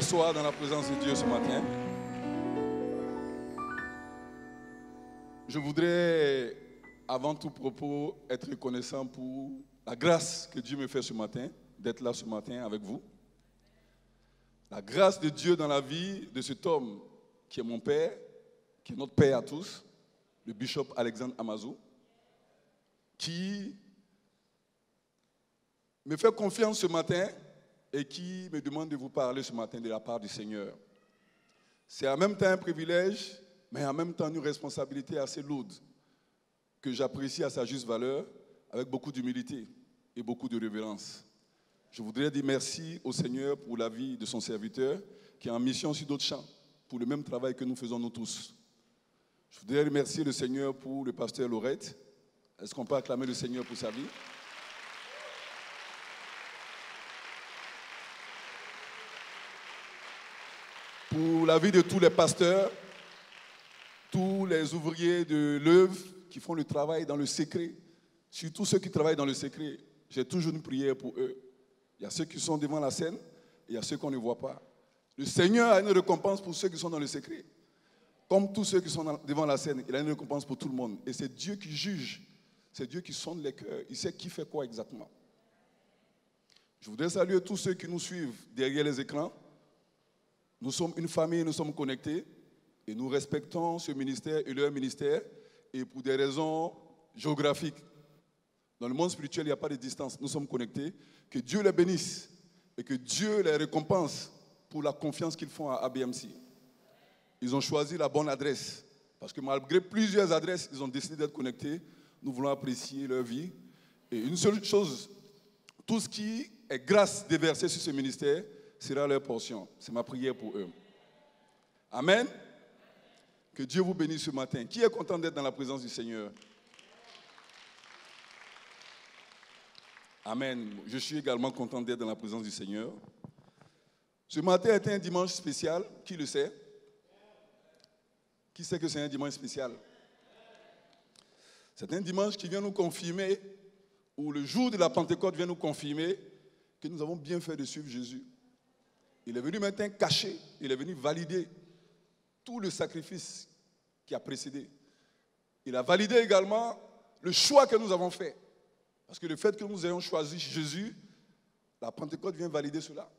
s'asseoir dans la présence de Dieu ce matin. Je voudrais, avant tout propos, être reconnaissant pour la grâce que Dieu me fait ce matin, d'être là ce matin avec vous. La grâce de Dieu dans la vie de cet homme qui est mon père, qui est notre père à tous, le bishop Alexandre Amazou, qui me fait confiance ce matin et qui me demande de vous parler ce matin de la part du Seigneur. C'est en même temps un privilège, mais en même temps une responsabilité assez lourde que j'apprécie à sa juste valeur, avec beaucoup d'humilité et beaucoup de révérence. Je voudrais dire merci au Seigneur pour la vie de son serviteur qui est en mission sur d'autres champs, pour le même travail que nous faisons nous tous. Je voudrais remercier le Seigneur pour le pasteur Laurette. Est-ce qu'on peut acclamer le Seigneur pour sa vie? Pour la vie de tous les pasteurs, tous les ouvriers de l'œuvre qui font le travail dans le secret, surtout ceux qui travaillent dans le secret, j'ai toujours une prière pour eux. Il y a ceux qui sont devant la scène et il y a ceux qu'on ne voit pas. Le Seigneur a une récompense pour ceux qui sont dans le secret. Comme tous ceux qui sont devant la scène, il a une récompense pour tout le monde. Et c'est Dieu qui juge, c'est Dieu qui sonde les cœurs, il sait qui fait quoi exactement. Je voudrais saluer tous ceux qui nous suivent derrière les écrans. Nous sommes une famille, nous sommes connectés et nous respectons ce ministère et leur ministère et pour des raisons géographiques. Dans le monde spirituel, il n'y a pas de distance, nous sommes connectés. Que Dieu les bénisse et que Dieu les récompense pour la confiance qu'ils font à ABMC. Ils ont choisi la bonne adresse parce que malgré plusieurs adresses, ils ont décidé d'être connectés. Nous voulons apprécier leur vie. Et une seule chose, tout ce qui est grâce déversée sur ce ministère sera leur portion. C'est ma prière pour eux. Amen. Que Dieu vous bénisse ce matin. Qui est content d'être dans la présence du Seigneur? Amen. Je suis également content d'être dans la présence du Seigneur. Ce matin était un dimanche spécial. Qui le sait? Qui sait que c'est un dimanche spécial? C'est un dimanche qui vient nous confirmer, ou le jour de la Pentecôte vient nous confirmer que nous avons bien fait de suivre Jésus. Il est venu maintenant cacher, il est venu valider tout le sacrifice qui a précédé. Il a validé également le choix que nous avons fait. Parce que le fait que nous ayons choisi Jésus, la Pentecôte vient valider cela.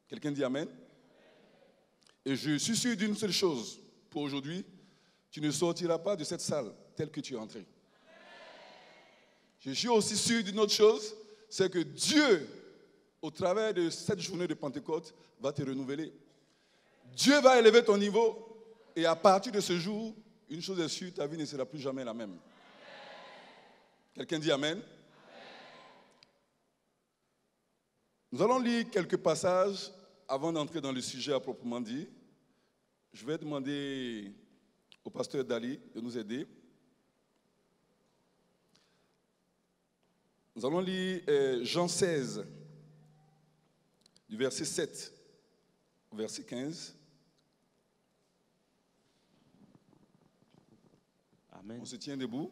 Quelqu'un dit Amen? Et je suis sûr d'une seule chose pour aujourd'hui, tu ne sortiras pas de cette salle telle que tu es entré. Je suis aussi sûr d'une autre chose, c'est que Dieu, au travers de cette journée de Pentecôte, va te renouveler. Dieu va élever ton niveau et à partir de ce jour, une chose est sûre, ta vie ne sera plus jamais la même. Quelqu'un dit Amen? Nous allons lire quelques passages avant d'entrer dans le sujet à proprement dit. Je vais demander au pasteur Dali de nous aider. Nous allons lire Jean 16, du verset 7 au verset 15. Amen. On se tient debout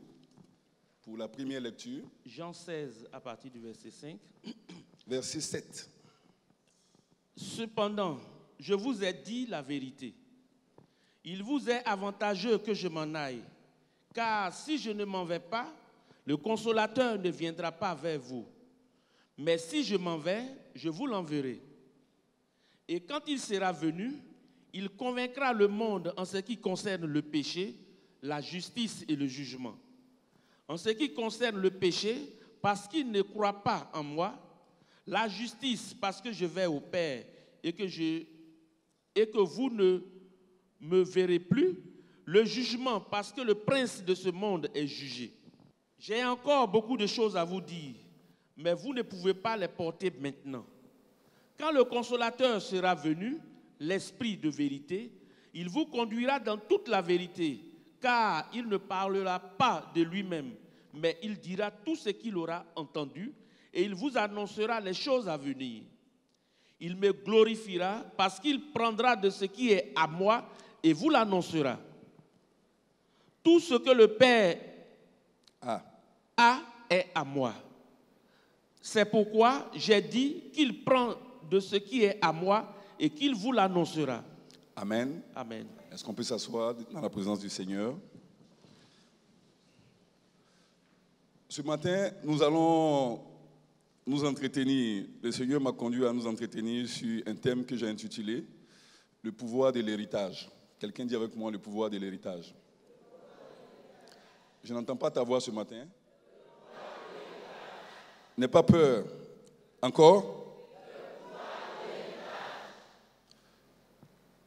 pour la première lecture. Jean 16 à partir du verset 5. Verset 7. Cependant, je vous ai dit la vérité. Il vous est avantageux que je m'en aille, car si je ne m'en vais pas, le consolateur ne viendra pas vers vous. Mais si je m'en vais, je vous l'enverrai. Et quand il sera venu, il convaincra le monde en ce qui concerne le péché, la justice et le jugement. En ce qui concerne le péché, parce qu'il ne croit pas en moi, la justice, parce que je vais au Père et que vous ne me verrez plus, le jugement, parce que le prince de ce monde est jugé. J'ai encore beaucoup de choses à vous dire, mais vous ne pouvez pas les porter maintenant. Quand le consolateur sera venu, l'Esprit de vérité, il vous conduira dans toute la vérité, car il ne parlera pas de lui-même, mais il dira tout ce qu'il aura entendu et il vous annoncera les choses à venir. Il me glorifiera parce qu'il prendra de ce qui est à moi et vous l'annoncera. Tout ce que le Père a est à moi. C'est pourquoi j'ai dit qu'il prend de ce qui est à moi et qu'il vous l'annoncera. Amen. Amen. Est-ce qu'on peut s'asseoir dans la présence du Seigneur? Ce matin, nous allons nous entretenir. Le Seigneur m'a conduit à nous entretenir sur un thème que j'ai intitulé « Le pouvoir de l'héritage ». Quelqu'un dit avec moi « Le pouvoir de l'héritage ». Je n'entends pas ta voix ce matin. N'aie pas peur. Encore?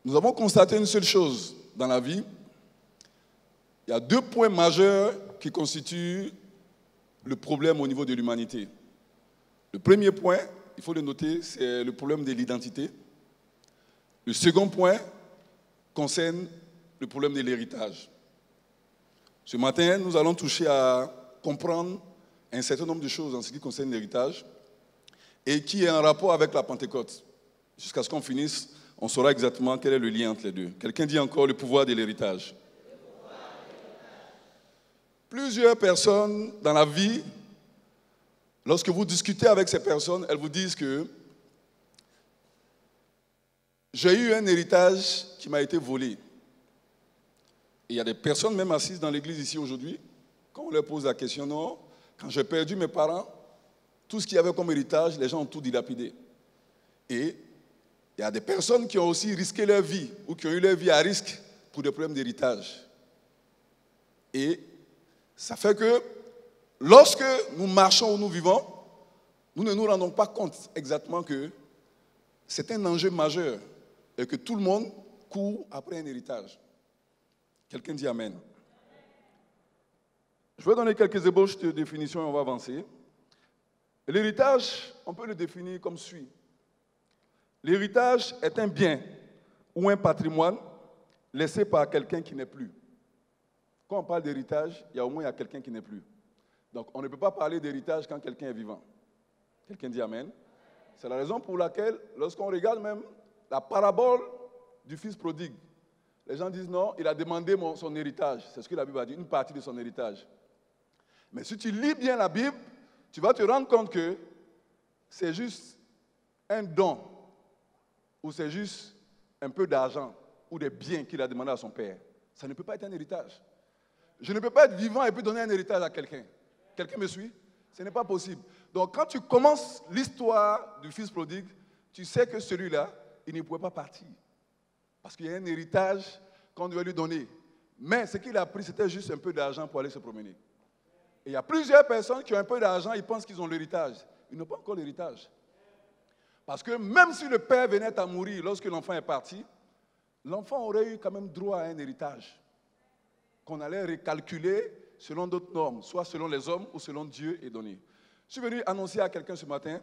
Nous avons constaté une seule chose dans la vie. Il y a deux points majeurs qui constituent le problème au niveau de l'humanité. Le premier point, il faut le noter, c'est le problème de l'identité. Le second point concerne le problème de l'héritage. Ce matin, nous allons toucher à comprendre un certain nombre de choses en ce qui concerne l'héritage et qui est en rapport avec la Pentecôte. Jusqu'à ce qu'on finisse, on saura exactement quel est le lien entre les deux. Quelqu'un dit encore le pouvoir de l'héritage. Plusieurs personnes dans la vie, lorsque vous discutez avec ces personnes, elles vous disent que j'ai eu un héritage qui m'a été volé. Et il y a des personnes même assises dans l'église ici aujourd'hui, quand on leur pose la question, non, quand j'ai perdu mes parents, tout ce qu'il y avait comme héritage, les gens ont tout dilapidé. Et il y a des personnes qui ont aussi risqué leur vie ou qui ont eu leur vie à risque pour des problèmes d'héritage. Et ça fait que lorsque nous marchons ou nous vivons, nous ne nous rendons pas compte exactement que c'est un enjeu majeur et que tout le monde court après un héritage. Quelqu'un dit Amen. Je vais donner quelques ébauches de définition et on va avancer. L'héritage, on peut le définir comme suit. L'héritage est un bien ou un patrimoine laissé par quelqu'un qui n'est plus. Quand on parle d'héritage, il y a au moins quelqu'un qui n'est plus. Donc on ne peut pas parler d'héritage quand quelqu'un est vivant. Quelqu'un dit Amen. C'est la raison pour laquelle, lorsqu'on regarde même la parabole du fils prodigue, les gens disent non, il a demandé son héritage. C'est ce que la Bible a dit, une partie de son héritage. Mais si tu lis bien la Bible, tu vas te rendre compte que c'est juste un don ou c'est juste un peu d'argent ou des biens qu'il a demandé à son père. Ça ne peut pas être un héritage. Je ne peux pas être vivant et puis donner un héritage à quelqu'un. Quelqu'un me suit? Ce n'est pas possible. Donc quand tu commences l'histoire du fils prodigue, tu sais que celui-là, il ne pouvait pas partir. Parce qu'il y a un héritage qu'on devait lui donner. Mais ce qu'il a pris, c'était juste un peu d'argent pour aller se promener. Et il y a plusieurs personnes qui ont un peu d'argent, ils pensent qu'ils ont l'héritage. Ils n'ont pas encore l'héritage. Parce que même si le père venait à mourir lorsque l'enfant est parti, l'enfant aurait eu quand même droit à un héritage qu'on allait recalculer selon d'autres normes, soit selon les hommes ou selon Dieu est donné. Je suis venu annoncer à quelqu'un ce matin,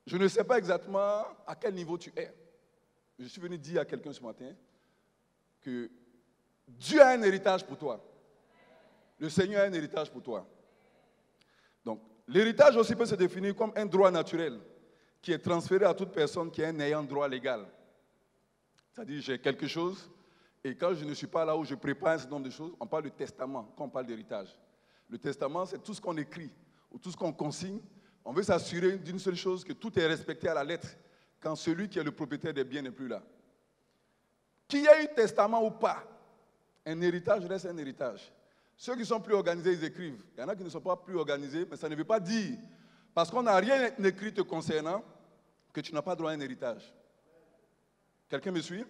je ne sais pas exactement à quel niveau tu es. Je suis venu dire à quelqu'un ce matin que Dieu a un héritage pour toi. Le Seigneur a un héritage pour toi. Donc, l'héritage aussi peut se définir comme un droit naturel qui est transféré à toute personne qui est un ayant droit légal. C'est-à-dire, j'ai quelque chose, et quand je ne suis pas là où je prépare un certain nombre de choses, on parle de testament quand on parle d'héritage. Le testament, c'est tout ce qu'on écrit ou tout ce qu'on consigne. On veut s'assurer d'une seule chose, que tout est respecté à la lettre quand celui qui est le propriétaire des biens n'est plus là. Qu'il y ait eu testament ou pas, un héritage reste un héritage. Ceux qui sont plus organisés, ils écrivent. Il y en a qui ne sont pas plus organisés, mais ça ne veut pas dire, parce qu'on n'a rien écrit te concernant, que tu n'as pas droit à un héritage. Quelqu'un me suit?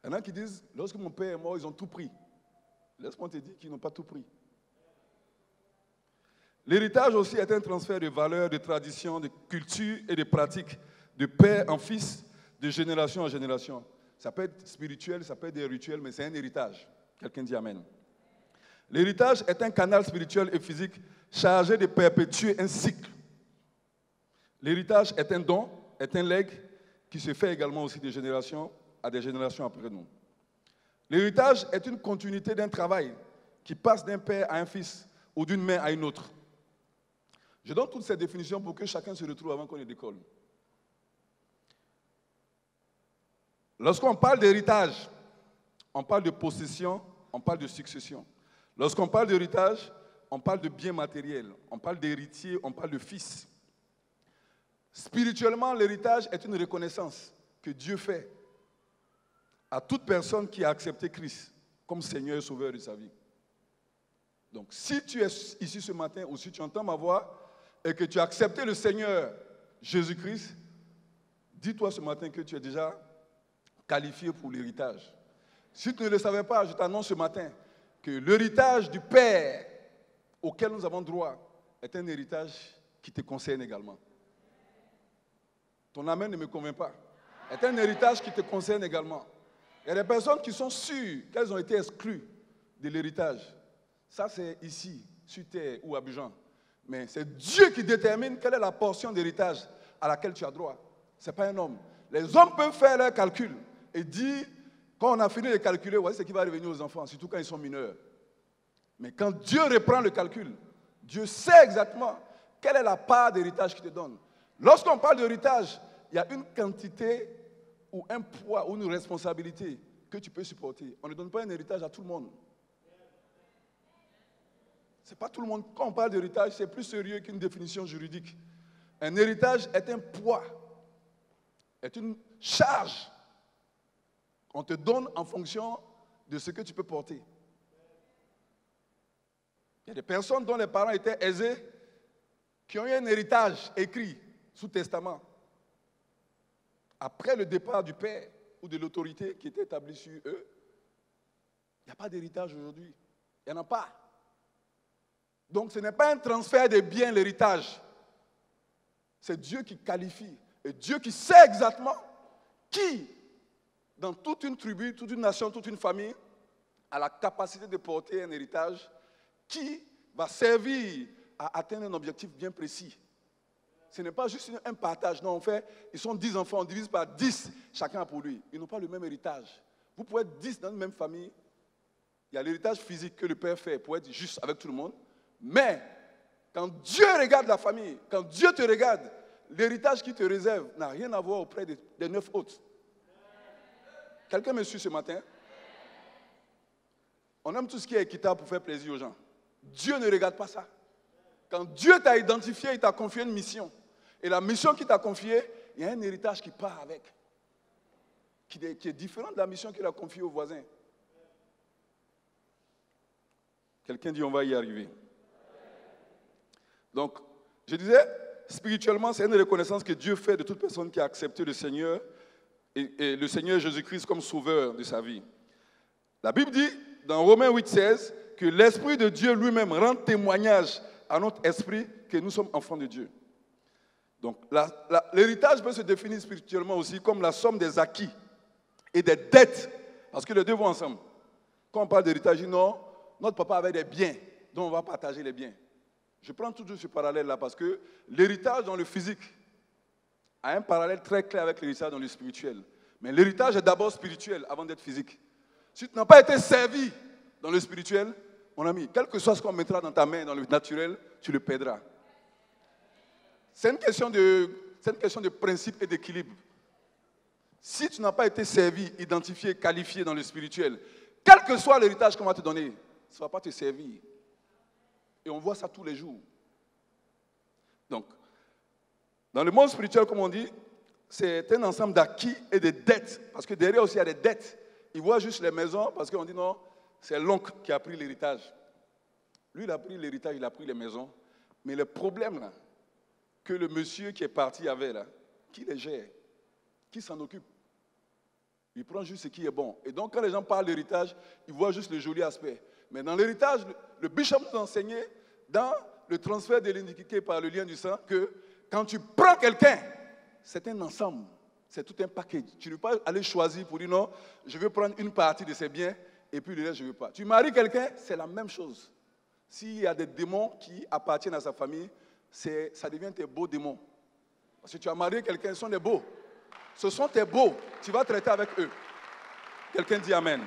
Il y en a qui disent, lorsque mon père est mort, ils ont tout pris. Laisse-moi te dire qu'ils n'ont pas tout pris. L'héritage aussi est un transfert de valeurs, de traditions, de culture et de pratiques, de père en fils, de génération en génération. Ça peut être spirituel, ça peut être des rituels, mais c'est un héritage. Quelqu'un dit Amen. L'héritage est un canal spirituel et physique chargé de perpétuer un cycle. L'héritage est un don, est un legs qui se fait également aussi de génération à des générations après nous. L'héritage est une continuité d'un travail qui passe d'un père à un fils ou d'une mère à une autre. Je donne toutes ces définitions pour que chacun se retrouve avant qu'on ne décolle. Lorsqu'on parle d'héritage, on parle de possession, on parle de succession. Lorsqu'on parle d'héritage, on parle de biens matériels, on parle d'héritier, on parle de fils. Spirituellement, l'héritage est une reconnaissance que Dieu fait à toute personne qui a accepté Christ comme Seigneur et Sauveur de sa vie. Donc, si tu es ici ce matin ou si tu entends ma voix et que tu as accepté le Seigneur Jésus-Christ, dis-toi ce matin que tu es déjà qualifié pour l'héritage. Si tu ne le savais pas, je t'annonce ce matin que l'héritage du Père auquel nous avons droit est un héritage qui te concerne également. Ton amen ne me convainc pas. C'est un héritage qui te concerne également. Il y a des personnes qui sont sûres qu'elles ont été exclues de l'héritage. Ça, c'est ici, sur terre ou à Abidjan. Mais c'est Dieu qui détermine quelle est la portion d'héritage à laquelle tu as droit. Ce n'est pas un homme. Les hommes peuvent faire leurs calculs et dire, quand on a fini de calculer, voici ce qui va revenir aux enfants, surtout quand ils sont mineurs. Mais quand Dieu reprend le calcul, Dieu sait exactement quelle est la part d'héritage qu'il te donne. Lorsqu'on parle d'héritage, il y a une quantité ou un poids ou une responsabilité que tu peux supporter. On ne donne pas un héritage à tout le monde. Ce n'est pas tout le monde. Quand on parle d'héritage, c'est plus sérieux qu'une définition juridique. Un héritage est un poids, est une charge qu'on te donne en fonction de ce que tu peux porter. Il y a des personnes dont les parents étaient aisés qui ont eu un héritage écrit sous testament. Après le départ du père ou de l'autorité qui était établie sur eux, il n'y a pas d'héritage aujourd'hui. Il n'y en a pas. Donc ce n'est pas un transfert de biens, l'héritage. C'est Dieu qui qualifie. Et Dieu qui sait exactement qui, dans toute une tribu, toute une nation, toute une famille, a la capacité de porter un héritage qui va servir à atteindre un objectif bien précis. Ce n'est pas juste un partage. Non, ils sont 10 enfants, on divise par 10, chacun a pour lui. Ils n'ont pas le même héritage. Vous pouvez être 10 dans une même famille. Il y a l'héritage physique que le père fait pour être juste avec tout le monde. Mais, quand Dieu regarde la famille, quand Dieu te regarde, l'héritage qu'il te réserve n'a rien à voir auprès des 9 autres. Quelqu'un me suit ce matin? On aime tout ce qui est équitable pour faire plaisir aux gens. Dieu ne regarde pas ça. Quand Dieu t'a identifié, il t'a confié une mission. Et la mission qu'il t'a confiée, il y a un héritage qui part avec. Qui est différent de la mission qu'il a confiée aux voisins. Quelqu'un dit on va y arriver. Donc, je disais, spirituellement, c'est une reconnaissance que Dieu fait de toute personne qui a accepté le Seigneur et le Seigneur Jésus-Christ comme sauveur de sa vie. La Bible dit, dans Romains 8,16, que l'Esprit de Dieu lui-même rend témoignage à notre esprit que nous sommes enfants de Dieu. Donc, l'héritage peut se définir spirituellement aussi comme la somme des acquis et des dettes, parce que les deux vont ensemble. Quand on parle d'héritage, non, notre papa avait des biens, dont on va partager les biens. Je prends toujours ce parallèle-là parce que l'héritage dans le physique a un parallèle très clair avec l'héritage dans le spirituel. Mais l'héritage est d'abord spirituel avant d'être physique. Si tu n'as pas été servi dans le spirituel, mon ami, quel que soit ce qu'on mettra dans ta main, dans le naturel, tu le perdras. C'est une question de principe et d'équilibre. Si tu n'as pas été servi, identifié, qualifié dans le spirituel, quel que soit l'héritage qu'on va te donner, ça ne va pas te servir. Et on voit ça tous les jours. Donc, dans le monde spirituel, comme on dit, c'est un ensemble d'acquis et de dettes. Parce que derrière aussi, il y a des dettes. Ils voient juste les maisons parce qu'on dit non, c'est l'oncle qui a pris l'héritage. Lui, il a pris l'héritage, il a pris les maisons. Mais le problème, là, que le monsieur qui est parti avait, là, qui les gère? Qui s'en occupe? Il prend juste ce qui est bon. Et donc, quand les gens parlent d'héritage, ils voient juste le joli aspect. Mais dans l'héritage, le bishop nous enseignait, dans le transfert de l'iniquité par le lien du sang, que quand tu prends quelqu'un, c'est un ensemble. C'est tout un package. Tu ne peux pas aller choisir pour dire non, je veux prendre une partie de ses biens et puis le reste, je ne veux pas. Tu maries quelqu'un, c'est la même chose. S'il y a des démons qui appartiennent à sa famille, ça devient tes beaux démons. Parce que tu as marié quelqu'un, ce sont des beaux. Ce sont tes beaux. Tu vas traiter avec eux. Quelqu'un dit amen.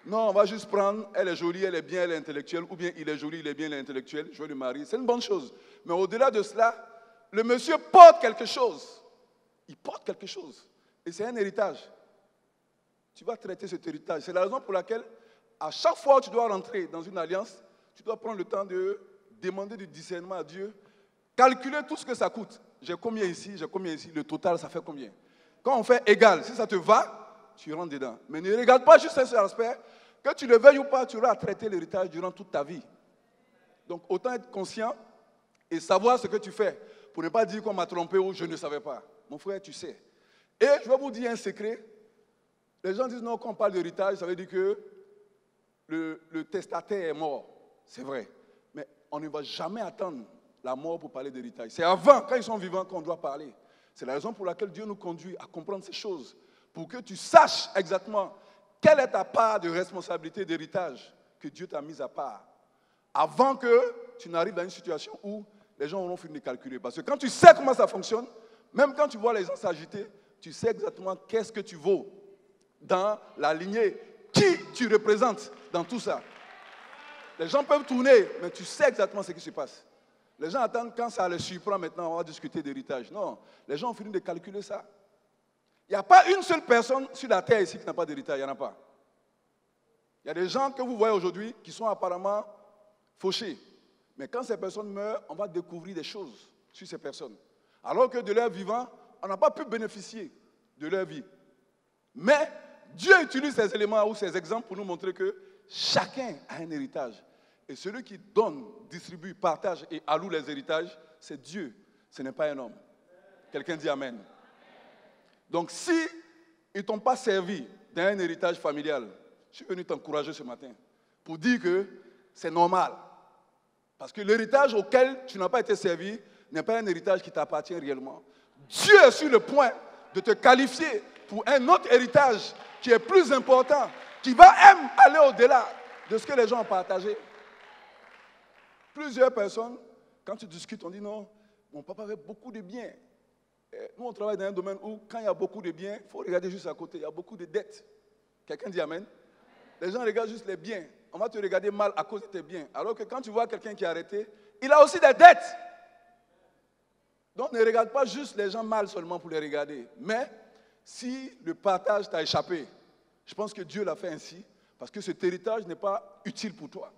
Non, on va juste prendre, elle est jolie, elle est bien, elle est intellectuelle, ou bien il est joli, il est bien, il est intellectuel, je vais le marier. C'est une bonne chose. Mais au-delà de cela, le monsieur porte quelque chose. Il porte quelque chose. Et c'est un héritage. Tu vas traiter cet héritage. C'est la raison pour laquelle, à chaque fois que tu dois rentrer dans une alliance, tu dois prendre le temps de demander du discernement à Dieu, calculer tout ce que ça coûte. j'ai combien ici, le total, ça fait combien? Quand on fait égal, si ça te va, tu rentres dedans. Mais ne regarde pas juste un seul aspect, que tu le veuilles ou pas, tu auras à traiter l'héritage durant toute ta vie. Donc autant être conscient et savoir ce que tu fais, pour ne pas dire qu'on m'a trompé ou je ne savais pas. Mon frère, tu sais. Et je vais vous dire un secret. Les gens disent non, quand on parle d'héritage, ça veut dire que le testataire est mort. C'est vrai. Mais on ne va jamais attendre la mort pour parler d'héritage. C'est avant, quand ils sont vivants, qu'on doit parler. C'est la raison pour laquelle Dieu nous conduit à comprendre ces choses. Pour que tu saches exactement quelle est ta part de responsabilité d'héritage que Dieu t'a mise à part. Avant que tu n'arrives dans une situation où les gens auront fini de calculer. Parce que quand tu sais comment ça fonctionne, même quand tu vois les gens s'agiter, tu sais exactement qu'est-ce que tu vaux dans la lignée, qui tu représentes dans tout ça. Les gens peuvent tourner, mais tu sais exactement ce qui se passe. Les gens attendent quand ça les surprend maintenant, on va discuter d'héritage. Non, les gens ont fini de calculer ça. Il n'y a pas une seule personne sur la terre ici qui n'a pas d'héritage, il n'y en a pas. Il y a des gens que vous voyez aujourd'hui qui sont apparemment fauchés. Mais quand ces personnes meurent, on va découvrir des choses sur ces personnes. Alors que de leur vivant, on n'a pas pu bénéficier de leur vie. Mais Dieu utilise ces éléments ou ces exemples pour nous montrer que chacun a un héritage. Et celui qui donne, distribue, partage et alloue les héritages, c'est Dieu. Ce n'est pas un homme. Quelqu'un dit Amen. Donc si ils ne t'ont pas servi d'un héritage familial, je suis venu t'encourager ce matin pour dire que c'est normal. Parce que l'héritage auquel tu n'as pas été servi n'est pas un héritage qui t'appartient réellement. Dieu est sur le point de te qualifier pour un autre héritage qui est plus important, qui va même aller au-delà de ce que les gens ont partagé. Plusieurs personnes, quand tu discutes, on dit non, mon papa avait beaucoup de biens. Nous, on travaille dans un domaine où, quand il y a beaucoup de biens, il faut regarder juste à côté, il y a beaucoup de dettes. Quelqu'un dit Amen. Les gens regardent juste les biens. On va te regarder mal à cause de tes biens. Alors que quand tu vois quelqu'un qui est arrêté, il a aussi des dettes. Donc ne regarde pas juste les gens mal seulement pour les regarder. Mais si le partage t'a échappé, je pense que Dieu l'a fait ainsi, parce que cet héritage n'est pas utile pour toi.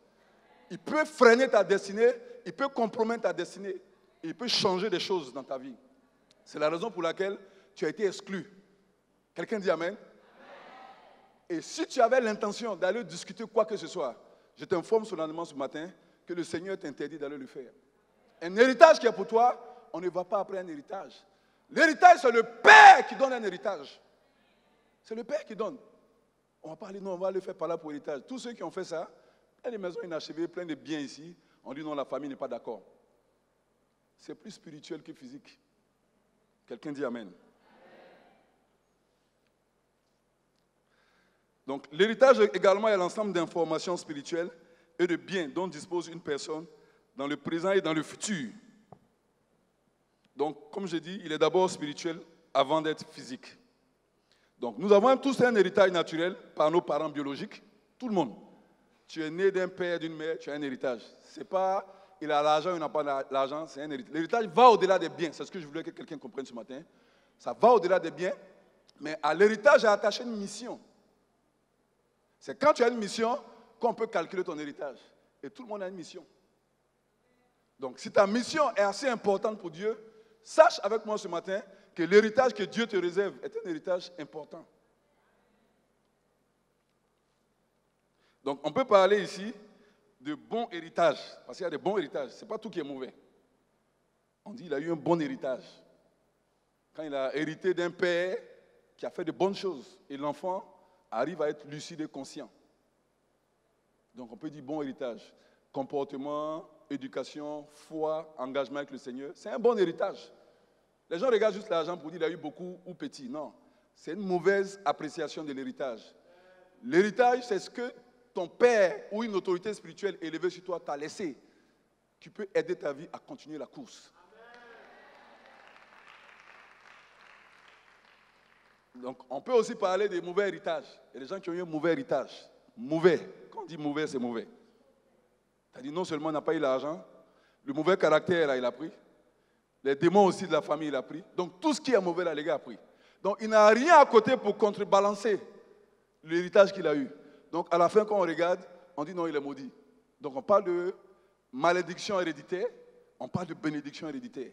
Il peut freiner ta destinée, il peut compromettre ta destinée, il peut changer des choses dans ta vie. C'est la raison pour laquelle tu as été exclu. Quelqu'un dit Amen. Et si tu avais l'intention d'aller discuter quoi que ce soit, je t'informe solennellement ce matin que le Seigneur t'interdit d'aller le faire. Un héritage qui est pour toi, on ne va pas après un héritage. L'héritage, c'est le Père qui donne un héritage. C'est le Père qui donne. On va pas aller, non, on va le faire par là pour héritage. Tous ceux qui ont fait ça, il y a des maisons inachevées, plein de biens ici, on dit non, la famille n'est pas d'accord. C'est plus spirituel que physique. Quelqu'un dit Amen. Donc, l'héritage également est l'ensemble d'informations spirituelles et de biens dont dispose une personne dans le présent et dans le futur. Donc, comme je dis, il est d'abord spirituel avant d'être physique. Donc, nous avons tous un héritage naturel par nos parents biologiques, tout le monde. Tu es né d'un père, d'une mère, tu as un héritage. Ce n'est pas il a l'argent, il n'a pas l'argent, c'est un héritage. L'héritage va au-delà des biens, c'est ce que je voulais que quelqu'un comprenne ce matin. Ça va au-delà des biens, mais à l'héritage est attachée une mission. C'est quand tu as une mission qu'on peut calculer ton héritage. Et tout le monde a une mission. Donc, si ta mission est assez importante pour Dieu, sache avec moi ce matin que l'héritage que Dieu te réserve est un héritage important. Donc, on peut parler ici de bon héritage, parce qu'il y a des bons héritages. Ce n'est pas tout qui est mauvais. On dit qu'il a eu un bon héritage. Quand il a hérité d'un père qui a fait de bonnes choses, et l'enfant arrive à être lucide et conscient. Donc on peut dire bon héritage. Comportement, éducation, foi, engagement avec le Seigneur. C'est un bon héritage. Les gens regardent juste l'argent pour dire qu'il a eu beaucoup ou petit. Non, c'est une mauvaise appréciation de l'héritage. L'héritage, c'est ce que ton père ou une autorité spirituelle élevée sur toi t'a laissé. Qui peut aider ta vie à continuer la course. Donc, on peut aussi parler des mauvais héritages. Il y a des gens qui ont eu un mauvais héritage. Mauvais. Quand on dit mauvais, c'est mauvais. C'est-à-dire, non seulement on n'a pas eu l'argent, le mauvais caractère, là, il a pris. Les démons aussi de la famille, il a pris. Donc, tout ce qui est mauvais, là, les gars, a pris. Donc, il n'a rien à côté pour contrebalancer l'héritage qu'il a eu. Donc, à la fin, quand on regarde, on dit non, il est maudit. Donc, on parle de malédiction héréditaire, on parle de bénédiction héréditaire.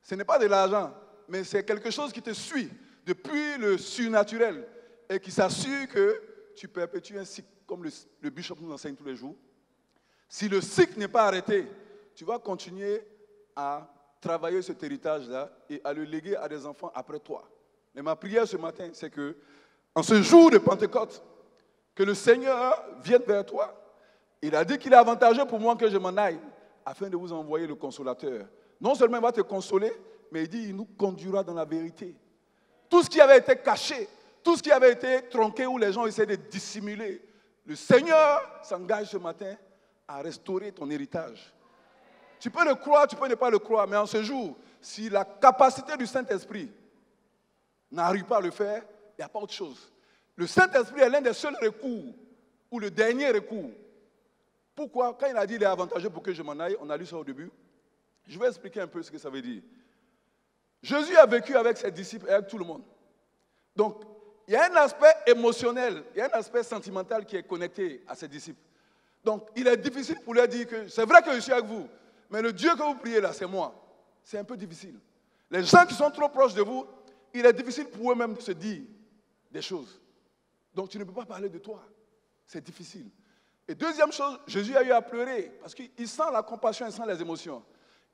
Ce n'est pas de l'argent, mais c'est quelque chose qui te suit depuis le surnaturel et qui s'assure que tu perpétues un cycle, comme le bishop nous enseigne tous les jours. Si le cycle n'est pas arrêté, tu vas continuer à travailler cet héritage-là et à le léguer à des enfants après toi. Mais ma prière ce matin, c'est que, en ce jour de Pentecôte, que le Seigneur vienne vers toi. Il a dit qu'il est avantageux pour moi que je m'en aille, afin de vous envoyer le consolateur. Non seulement il va te consoler, mais il dit qu'il nous conduira dans la vérité. Tout ce qui avait été caché, tout ce qui avait été tronqué, où les gens essaient de dissimuler, le Seigneur s'engage ce matin à restaurer ton héritage. Tu peux le croire, tu peux ne pas le croire, mais en ce jour, si la capacité du Saint-Esprit n'arrive pas à le faire, il n'y a pas autre chose. Le Saint-Esprit est l'un des seuls recours, ou le dernier recours. Pourquoi? Quand il a dit qu'il est avantageux pour que je m'en aille, on a lu ça au début. Je vais expliquer un peu ce que ça veut dire. Jésus a vécu avec ses disciples et avec tout le monde. Donc, il y a un aspect émotionnel, il y a un aspect sentimental qui est connecté à ses disciples. Donc, il est difficile pour leur dire que c'est vrai que je suis avec vous, mais le Dieu que vous priez là, c'est moi. C'est un peu difficile. Les gens qui sont trop proches de vous, il est difficile pour eux-mêmes de se dire des choses. Donc, tu ne peux pas parler de toi. C'est difficile. Et deuxième chose, Jésus a eu à pleurer parce qu'il sent la compassion, il sent les émotions.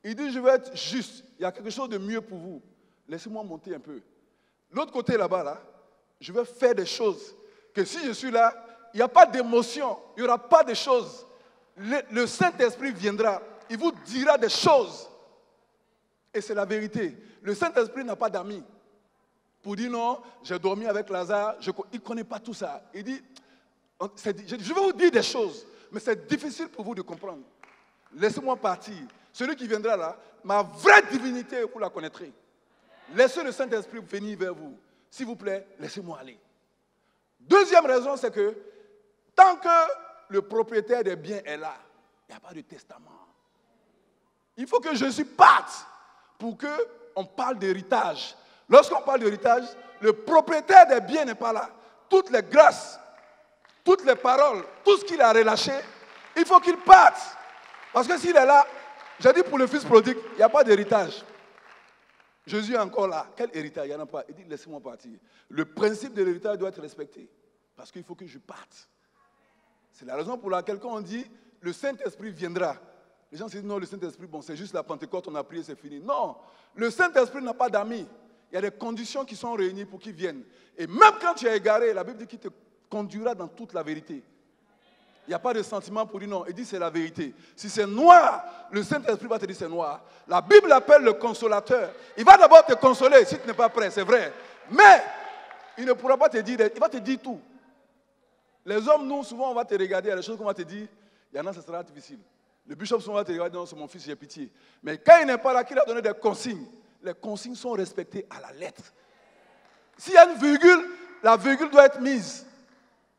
Il dit, je vais être juste. Il y a quelque chose de mieux pour vous. Laissez-moi monter un peu. L'autre côté là-bas, là, je vais faire des choses que si je suis là, il n'y a pas d'émotion, il n'y aura pas de choses. Le Saint-Esprit viendra, il vous dira des choses. Et c'est la vérité. Le Saint-Esprit n'a pas d'amis. Pour dire non, j'ai dormi avec Lazare, il ne connaît pas tout ça. Il dit, je vais vous dire des choses, mais c'est difficile pour vous de comprendre. Laissez-moi partir. Celui qui viendra là, ma vraie divinité, vous la connaîtrez. Laissez le Saint-Esprit venir vers vous. S'il vous plaît, laissez-moi aller. Deuxième raison, c'est que tant que le propriétaire des biens est là, il n'y a pas de testament. Il faut que Jésus parte pour qu'on parle d'héritage. Lorsqu'on parle d'héritage, le propriétaire des biens n'est pas là. Toutes les grâces, toutes les paroles, tout ce qu'il a relâché, il faut qu'il parte. Parce que s'il est là, j'ai dit pour le fils prodigue, il n'y a pas d'héritage. Jésus est encore là. Quel héritage? Il n'y en a pas. Il dit, laissez-moi partir. Le principe de l'héritage doit être respecté. Parce qu'il faut que je parte. C'est la raison pour laquelle quand on dit, le Saint-Esprit viendra. Les gens se disent, non, le Saint-Esprit, bon, c'est juste la Pentecôte, on a prié, c'est fini. Non, le Saint-Esprit n'a pas d'amis. Il y a des conditions qui sont réunies pour qu'il vienne. Et même quand tu es égaré, la Bible dit qu'il te conduira dans toute la vérité. Il n'y a pas de sentiment pour dire non. Il dit c'est la vérité. Si c'est noir, le Saint-Esprit va te dire c'est noir. La Bible l'appelle le consolateur. Il va d'abord te consoler si tu n'es pas prêt, c'est vrai. Mais il ne pourra pas te dire, il va te dire tout. Les hommes, nous, souvent, on va te regarder, il y a des choses qu'on va te dire, il y en a, ça sera difficile. Le bishop, souvent, va te regarder, non, c'est mon fils, j'ai pitié. Mais quand il n'est pas là, qu'il a donné des consignes, les consignes sont respectées à la lettre. S'il y a une virgule, la virgule doit être mise.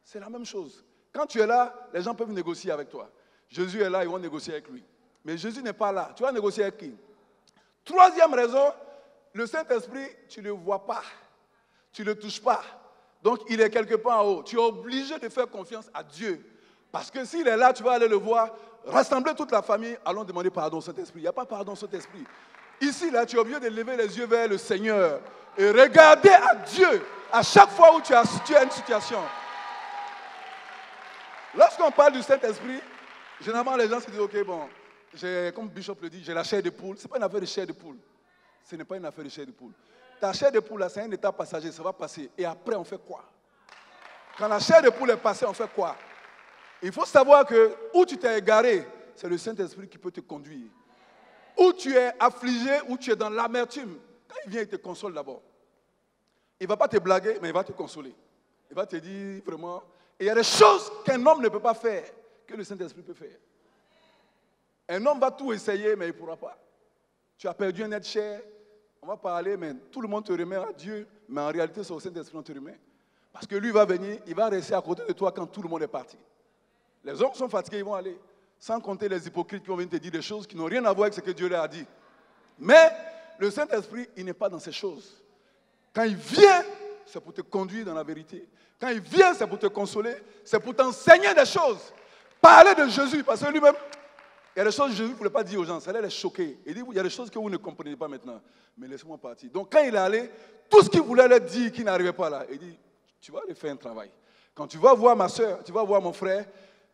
C'est la même chose. Quand tu es là, les gens peuvent négocier avec toi. Jésus est là, ils vont négocier avec lui. Mais Jésus n'est pas là. Tu vas négocier avec qui? Troisième raison, le Saint-Esprit, tu ne le vois pas. Tu ne le touches pas. Donc, il est quelque part en haut. Tu es obligé de faire confiance à Dieu. Parce que s'il est là, tu vas aller le voir, rassembler toute la famille, allons demander pardon au Saint-Esprit. Il n'y a pas pardon au Saint-Esprit. Ici, là, tu es obligé de lever les yeux vers le Seigneur et regarder à Dieu à chaque fois où tu as une situation. Lorsqu'on parle du Saint-Esprit, généralement les gens se disent, ok, bon, comme Bishop le dit, j'ai la chair de poule. Ce n'est pas une affaire de chair de poule. Ce n'est pas une affaire de chair de poule. Ta chair de poule, là, c'est un état passager, ça va passer. Et après, on fait quoi? Quand la chair de poule est passée, on fait quoi? Il faut savoir que où tu t'es égaré, c'est le Saint-Esprit qui peut te conduire. Où tu es affligé, où tu es dans l'amertume, quand il vient, il te console d'abord. Il ne va pas te blaguer, mais il va te consoler. Il va te dire vraiment... Et il y a des choses qu'un homme ne peut pas faire, que le Saint-Esprit peut faire. Un homme va tout essayer, mais il ne pourra pas. Tu as perdu un être cher, on va parler, mais tout le monde te remet à Dieu, mais en réalité, c'est au Saint-Esprit qu'on te remet. Parce que lui va venir, il va rester à côté de toi quand tout le monde est parti. Les hommes sont fatigués, ils vont aller. Sans compter les hypocrites qui vont venir te dire des choses qui n'ont rien à voir avec ce que Dieu leur a dit. Mais le Saint-Esprit, il n'est pas dans ces choses. Quand il vient, c'est pour te conduire dans la vérité. Quand il vient, c'est pour te consoler, c'est pour t'enseigner des choses. Parler de Jésus, parce que lui-même, Il y a des choses que Jésus ne voulait pas dire aux gens, ça allait les choquer. Il dit, il y a des choses que vous ne comprenez pas maintenant, mais laissez-moi partir. Donc quand il est allé, tout ce qu'il voulait leur dire qui n'arrivait pas là, il dit, tu vas aller faire un travail. Quand tu vas voir ma soeur, tu vas voir mon frère,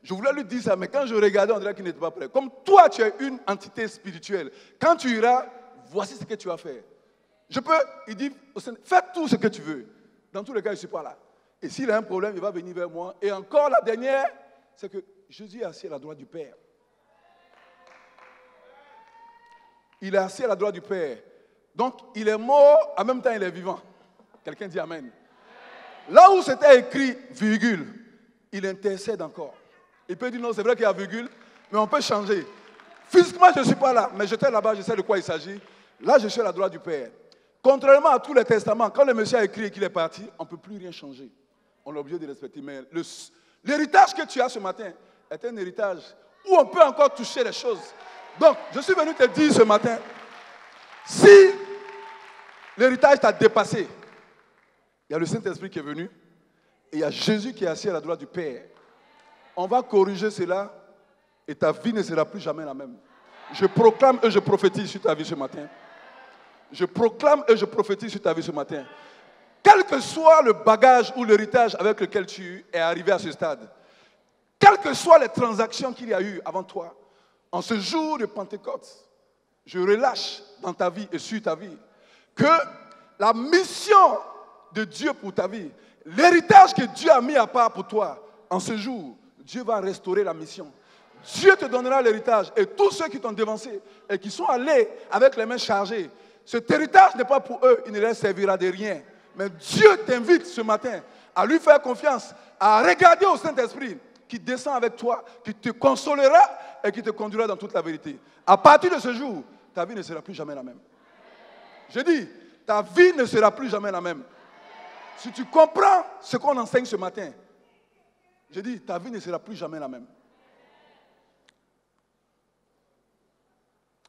je voulais lui dire ça, mais quand je regardais, on dirait qu'il n'était pas prêt. Comme toi, tu es une entité spirituelle. Quand tu iras, voici ce que tu vas faire. Il dit, fais tout ce que tu veux. Dans tous les cas, je ne suis pas là. Et s'il a un problème, il va venir vers moi. Et encore la dernière, c'est que Jésus est assis à la droite du Père. Il est assis à la droite du Père. Donc, il est mort, en même temps, il est vivant. Quelqu'un dit Amen. Là où c'était écrit virgule, il intercède encore. Il peut dire non, c'est vrai qu'il y a virgule, mais on peut changer. Physiquement, je ne suis pas là, mais j'étais là-bas, je sais de quoi il s'agit. Là, je suis à la droite du Père. Contrairement à tous les testaments, quand le monsieur a écrit et qu'il est parti, on ne peut plus rien changer. On est obligé de respecter. Mais l'héritage que tu as ce matin est un héritage où on peut encore toucher les choses. Donc, je suis venu te dire ce matin, si l'héritage t'a dépassé, il y a le Saint-Esprit qui est venu et il y a Jésus qui est assis à la droite du Père. On va corriger cela et ta vie ne sera plus jamais la même. Je proclame et je prophétise sur ta vie ce matin. Je proclame et je prophétise sur ta vie ce matin. Quel que soit le bagage ou l'héritage avec lequel tu es arrivé à ce stade, quelles que soient les transactions qu'il y a eu avant toi, en ce jour de Pentecôte, je relâche dans ta vie et sur ta vie que la mission de Dieu pour ta vie, l'héritage que Dieu a mis à part pour toi, en ce jour, Dieu va restaurer la mission. Dieu te donnera l'héritage et tous ceux qui t'ont devancé et qui sont allés avec les mains chargées, cet héritage n'est pas pour eux, il ne leur servira de rien. Mais Dieu t'invite ce matin à lui faire confiance, à regarder au Saint-Esprit qui descend avec toi, qui te consolera et qui te conduira dans toute la vérité. À partir de ce jour, ta vie ne sera plus jamais la même. Je dis, ta vie ne sera plus jamais la même. Si tu comprends ce qu'on enseigne ce matin, je dis, ta vie ne sera plus jamais la même.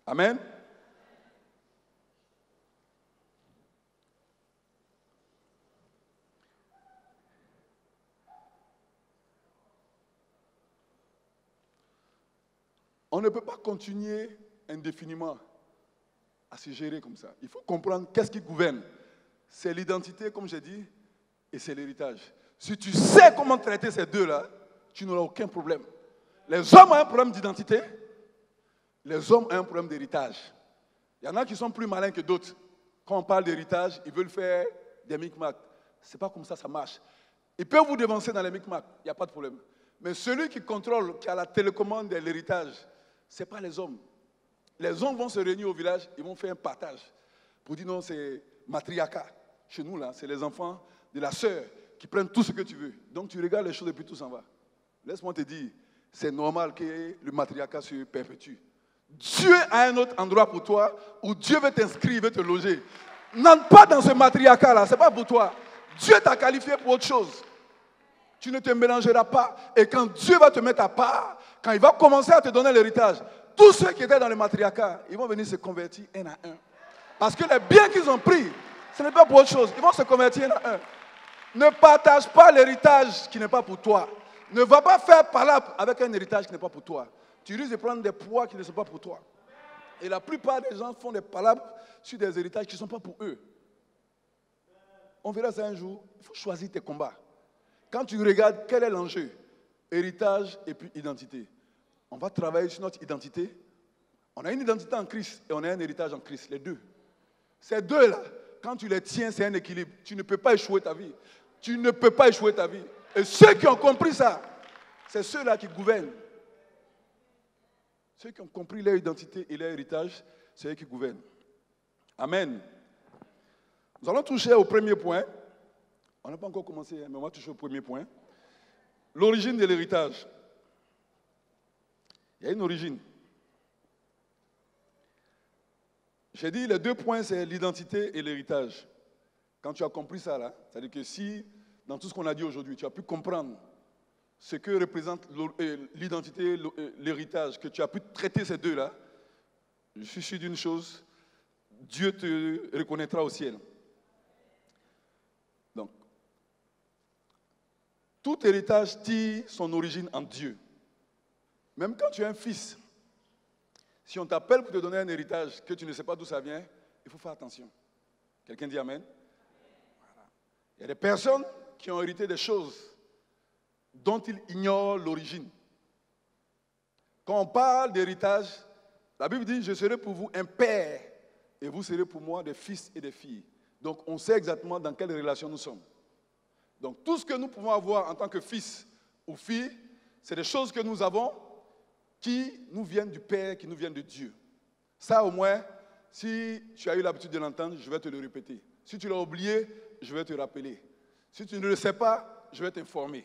Amen. On ne peut pas continuer indéfiniment à se gérer comme ça. Il faut comprendre qu'est-ce qui gouverne. C'est l'identité, comme j'ai dit, et c'est l'héritage. Si tu sais comment traiter ces deux-là, tu n'auras aucun problème. Les hommes ont un problème d'identité, les hommes ont un problème d'héritage. Il y en a qui sont plus malins que d'autres. Quand on parle d'héritage, ils veulent faire des micmacs. Ce n'est pas comme ça, ça marche. Ils peuvent vous dévancer dans les micmacs, il n'y a pas de problème. Mais celui qui contrôle, qui a la télécommande de l'héritage, ce n'est pas les hommes. Les hommes vont se réunir au village, ils vont faire un partage. Pour dire non, c'est matriarcat. Chez nous, là, c'est les enfants de la sœur qui prennent tout ce que tu veux. Donc tu regardes les choses et puis tout s'en va. Laisse-moi te dire, c'est normal que le matriarcat se perpétue. Dieu a un autre endroit pour toi où Dieu veut t'inscrire, veut te loger. N'entre pas dans ce matriarcat-là, ce n'est pas pour toi. Dieu t'a qualifié pour autre chose. Tu ne te mélangeras pas. Et quand Dieu va te mettre à part, quand il va commencer à te donner l'héritage, tous ceux qui étaient dans le matriarcat, ils vont venir se convertir un à un. Parce que les biens qu'ils ont pris, ce n'est pas pour autre chose. Ils vont se convertir un à un. Ne partage pas l'héritage qui n'est pas pour toi. Ne va pas faire palabre avec un héritage qui n'est pas pour toi. Tu risques de prendre des poids qui ne sont pas pour toi. Et la plupart des gens font des palabres sur des héritages qui ne sont pas pour eux. On verra ça un jour. Il faut choisir tes combats. Quand tu regardes quel est l'enjeu, héritage et puis identité. On va travailler sur notre identité. On a une identité en Christ et on a un héritage en Christ, les deux. Ces deux-là, quand tu les tiens, c'est un équilibre. Tu ne peux pas échouer ta vie. Tu ne peux pas échouer ta vie. Et ceux qui ont compris ça, c'est ceux-là qui gouvernent. Ceux qui ont compris leur identité et leur héritage, c'est eux qui gouvernent. Amen. Nous allons toucher au premier point. On n'a pas encore commencé, mais on va toucher au premier point. L'origine de l'héritage. Il y a une origine. J'ai dit, les deux points, c'est l'identité et l'héritage. Quand tu as compris ça, là, c'est-à-dire que si, dans tout ce qu'on a dit aujourd'hui, tu as pu comprendre ce que représente l'identité et l'héritage, que tu as pu traiter ces deux-là, je suis sûr d'une chose, Dieu te reconnaîtra au ciel. Donc, tout héritage tire son origine en Dieu. Même quand tu es un fils, Si on t'appelle pour te donner un héritage que tu ne sais pas d'où ça vient, il faut faire attention. Quelqu'un dit Amen? Voilà. Il y a des personnes qui ont hérité des choses dont ils ignorent l'origine. Quand on parle d'héritage, la Bible dit « Je serai pour vous un père et vous serez pour moi des fils et des filles ». Donc on sait exactement dans quelle relation nous sommes. Donc tout ce que nous pouvons avoir en tant que fils ou fille, c'est des choses que nous avons qui nous viennent du Père, qui nous viennent de Dieu. Ça au moins, si tu as eu l'habitude de l'entendre, je vais te le répéter. Si tu l'as oublié, je vais te rappeler. Si tu ne le sais pas, je vais t'informer.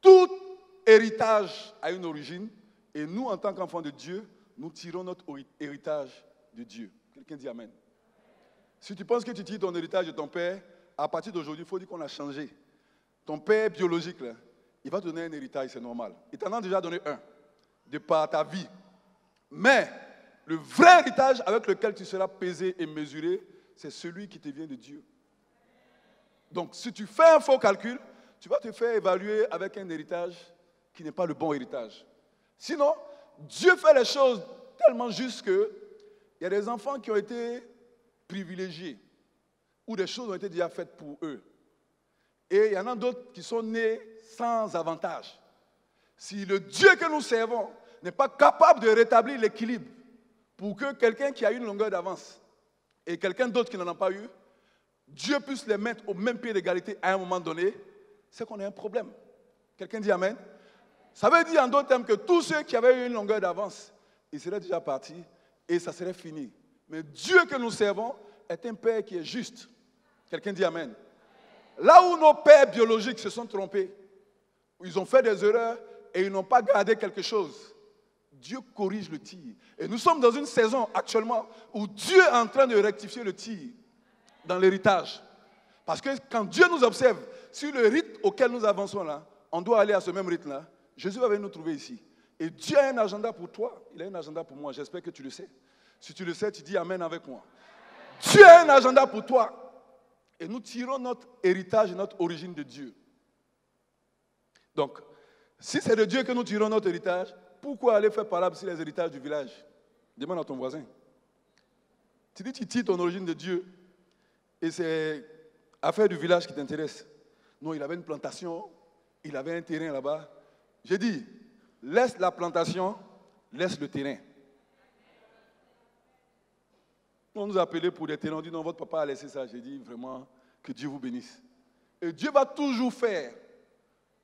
Tout héritage a une origine et nous, en tant qu'enfants de Dieu, nous tirons notre héritage de Dieu. Quelqu'un dit Amen. Si tu penses que tu tires ton héritage de ton père, à partir d'aujourd'hui, il faut dire qu'on a changé. Ton père biologique, là, il va te donner un héritage, c'est normal. Il t'en a déjà donné un, de par ta vie. Mais le vrai héritage avec lequel tu seras pesé et mesuré, c'est celui qui te vient de Dieu. Donc, si tu fais un faux calcul, tu vas te faire évaluer avec un héritage qui n'est pas le bon héritage. Sinon, Dieu fait les choses tellement justes qu'il y a des enfants qui ont été privilégiés, où des choses ont été déjà faites pour eux. Et il y en a d'autres qui sont nés sans avantage. Si le Dieu que nous servons n'est pas capable de rétablir l'équilibre pour que quelqu'un qui a une longueur d'avance et quelqu'un d'autre qui n'en a pas eu, Dieu puisse les mettre au même pied d'égalité à un moment donné, c'est qu'on a un problème. Quelqu'un dit Amen? Ça veut dire en d'autres termes que tous ceux qui avaient eu une longueur d'avance, ils seraient déjà partis et ça serait fini. Mais Dieu que nous servons est un Père qui est juste. Quelqu'un dit Amen. Là où nos pères biologiques se sont trompés, où ils ont fait des erreurs et ils n'ont pas gardé quelque chose, Dieu corrige le tir. Et nous sommes dans une saison actuellement où Dieu est en train de rectifier le tir dans l'héritage. Parce que quand Dieu nous observe, sur le rythme auquel nous avançons là, on doit aller à ce même rythme-là. Jésus va venir nous trouver ici. Et Dieu a un agenda pour toi, il a un agenda pour moi. J'espère que tu le sais. Si tu le sais, tu dis Amen avec moi. Dieu a un agenda pour toi. Et nous tirons notre héritage et notre origine de Dieu. Donc, si c'est de Dieu que nous tirons notre héritage, pourquoi aller faire parler sur les héritages du village? Demande à ton voisin. Tu dis tu tires ton origine de Dieu et c'est affaire du village qui t'intéresse. Non, il avait une plantation, il avait un terrain là-bas. J'ai dit, laisse la plantation, laisse le terrain. On nous a appelés pour des terrains, on dit non, votre papa a laissé ça. J'ai dit vraiment que Dieu vous bénisse. Et Dieu va toujours faire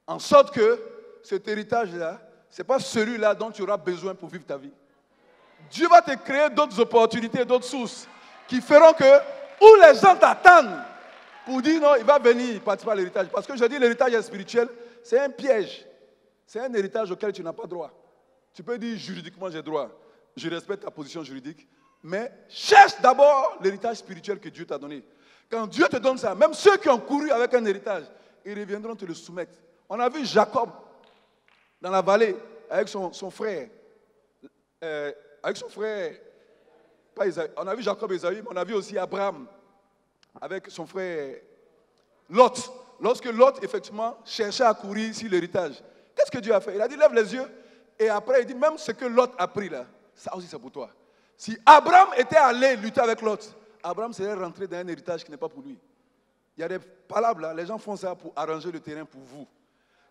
en sorte que cet héritage-là, ce n'est pas celui-là dont tu auras besoin pour vivre ta vie. Dieu va te créer d'autres opportunités, d'autres sources qui feront que, où les gens t'attendent pour dire non, il va venir participer à l'héritage. Parce que je dis l'héritage spirituel, c'est un piège. C'est un héritage auquel tu n'as pas droit. Tu peux dire juridiquement j'ai droit. Je respecte ta position juridique. Mais cherche d'abord l'héritage spirituel que Dieu t'a donné. Quand Dieu te donne ça, même ceux qui ont couru avec un héritage, ils reviendront te le soumettre. On a vu Jacob dans la vallée avec son frère. Avec son frère, pas Isaïe. On a vu Jacob et Isaïe, mais on a vu aussi Abraham avec son frère Lot. Lorsque Lot, effectivement, cherchait à courir sur l'héritage, qu'est-ce que Dieu a fait? Il a dit, lève les yeux. Et après, il dit, même ce que Lot a pris là, ça aussi c'est pour toi. Si Abraham était allé lutter avec Lot, Abraham serait rentré dans un héritage qui n'est pas pour lui. Il y a des palabres là, les gens font ça pour arranger le terrain pour vous.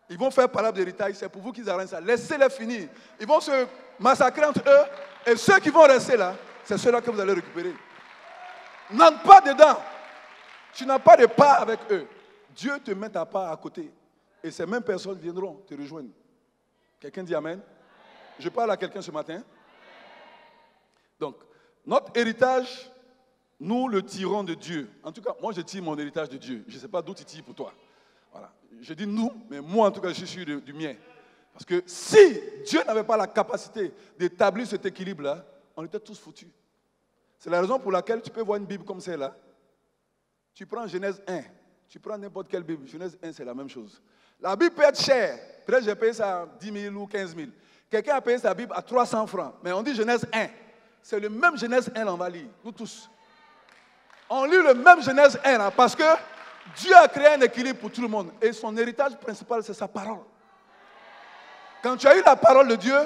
Ils vont faire palabre d'héritage, c'est pour vous qu'ils arrangent ça. Laissez-les finir. Ils vont se massacrer entre eux. Et ceux qui vont rester là, c'est ceux-là que vous allez récupérer. N'entre pas dedans. Tu n'as pas de part avec eux. Dieu te met ta part à côté. Et ces mêmes personnes viendront te rejoindre. Quelqu'un dit Amen? Je parle à quelqu'un ce matin. Donc, notre héritage, nous le tirons de Dieu. En tout cas, moi je tire mon héritage de Dieu. Je ne sais pas d'où tu tires pour toi. Voilà. Je dis nous, mais moi en tout cas je suis sûr du mien. Parce que si Dieu n'avait pas la capacité d'établir cet équilibre-là, on était tous foutus. C'est la raison pour laquelle tu peux voir une Bible comme celle-là. Tu prends Genèse 1, tu prends n'importe quelle Bible, Genèse 1 c'est la même chose. La Bible peut être chère. Peut-être j'ai payé ça à 10 000 ou 15 000. Quelqu'un a payé sa Bible à 300 francs. Mais on dit Genèse 1. C'est le même Genèse 1 on va lire, nous tous. On lit le même Genèse 1 là, parce que Dieu a créé un équilibre pour tout le monde. Et son héritage principal, c'est sa parole. Quand tu as eu la parole de Dieu,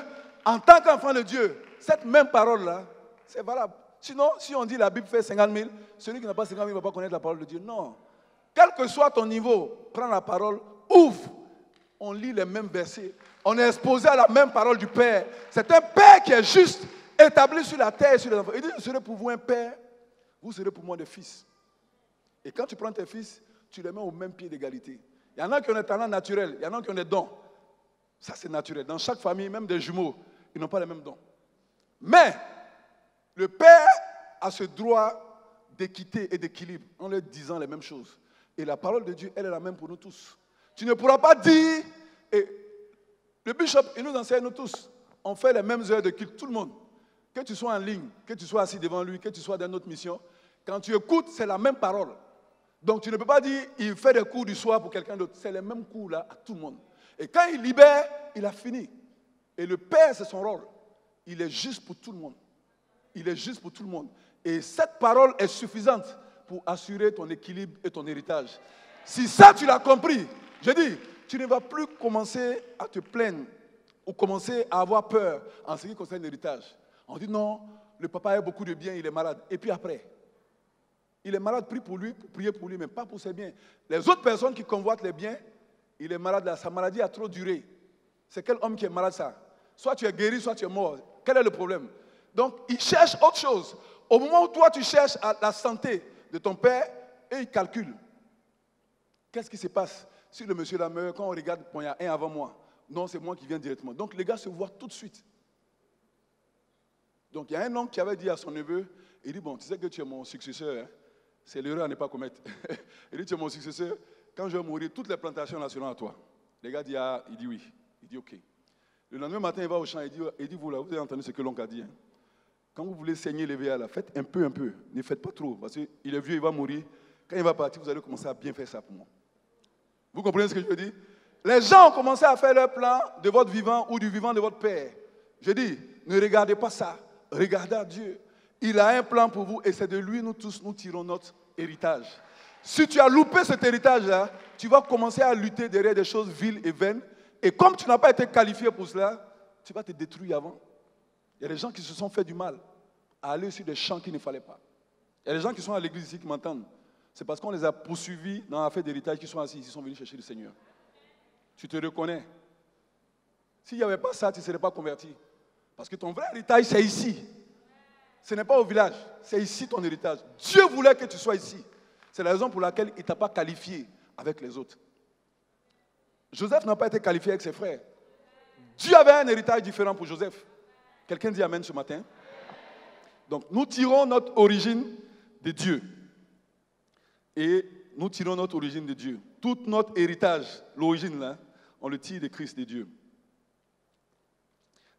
en tant qu'enfant de Dieu, cette même parole-là, c'est valable. Sinon, si on dit la Bible fait 50 000, celui qui n'a pas 50 000 ne va pas connaître la parole de Dieu. Non. Quel que soit ton niveau, prends la parole, ouvre. On lit les mêmes versets. On est exposé à la même parole du Père. C'est un Père qui est juste, établi sur la terre et sur les enfants. Il dit, je serai pour vous un Père, vous serez pour moi des fils. Et quand tu prends tes fils, tu les mets au même pied d'égalité. Il y en a qui ont des talents naturels, il y en a qui ont des dons. Ça, c'est naturel. Dans chaque famille, même des jumeaux, ils n'ont pas les mêmes dons. Mais, le Père a ce droit d'équité et d'équilibre en leur disant les mêmes choses. Et la parole de Dieu, elle est la même pour nous tous. Tu ne pourras pas dire, et le bishop, il nous enseigne, nous tous, on fait les mêmes heures de culte, tout le monde. Que tu sois en ligne, que tu sois assis devant lui, que tu sois dans notre mission, quand tu écoutes, c'est la même parole. Donc tu ne peux pas dire, il fait des cours du soir pour quelqu'un d'autre. C'est les mêmes cours là à tout le monde. Et quand il libère, il a fini. Et le Père, c'est son rôle. Il est juste pour tout le monde. Il est juste pour tout le monde. Et cette parole est suffisante pour assurer ton équilibre et ton héritage. Si ça, tu l'as compris, je dis, tu ne vas plus commencer à te plaindre ou commencer à avoir peur en ce qui concerne l'héritage. On dit non, le papa a beaucoup de biens, il est malade. Et puis après, il est malade, prie pour lui, priez pour lui, mais pas pour ses biens. Les autres personnes qui convoitent les biens, il est malade là, sa maladie a trop duré. C'est quel homme qui est malade ça? Soit tu es guéri, soit tu es mort. Quel est le problème? Donc, il cherche autre chose. Au moment où toi, tu cherches la santé de ton père, et il calcule. Qu'est-ce qui se passe si le monsieur là meurt, quand on regarde, bon, il y a un avant moi. Non, c'est moi qui viens directement. Donc, les gars se voient tout de suite. Donc, il y a un homme qui avait dit à son neveu, il dit, bon, tu sais que tu es mon successeur, hein? C'est l'erreur à ne pas commettre. Il dit, tu es mon successeur, quand je vais mourir, toutes les plantations là seront à toi. Les gars disent, ah, il dit oui. Il dit, ok. Le lendemain matin, il va au champ, il dit vous là, vous avez entendu ce que l'oncle a dit, hein? Quand vous voulez saigner les veilles là, faites un peu. Ne faites pas trop, parce qu'il est vieux, il va mourir. Quand il va partir, vous allez commencer à bien faire ça pour moi. Vous comprenez ce que je veux dire? Les gens ont commencé à faire leur plan de votre vivant ou du vivant de votre père. Je dis, ne regardez pas ça. Regardez à Dieu. Il a un plan pour vous et c'est de lui, nous tous, nous tirons notre héritage. Si tu as loupé cet héritage-là, tu vas commencer à lutter derrière des choses viles et vaines. Et comme tu n'as pas été qualifié pour cela, tu vas te détruire avant. Il y a des gens qui se sont fait du mal à aller sur des champs qu'il ne fallait pas. Il y a des gens qui sont à l'église ici qui m'entendent. C'est parce qu'on les a poursuivis dans l'affaire d'héritage qu'ils sont assis ici, ils sont venus chercher le Seigneur. Tu te reconnais. S'il n'y avait pas ça, tu ne serais pas converti. Parce que ton vrai héritage, c'est ici. Ce n'est pas au village, c'est ici ton héritage. Dieu voulait que tu sois ici. C'est la raison pour laquelle il ne t'a pas qualifié avec les autres. Joseph n'a pas été qualifié avec ses frères. Dieu avait un héritage différent pour Joseph. Quelqu'un dit amen ce matin? Donc nous tirons notre origine de Dieu. Et nous tirons notre origine de Dieu. Tout notre héritage, l'origine là, on le tire de Christ, de Dieu.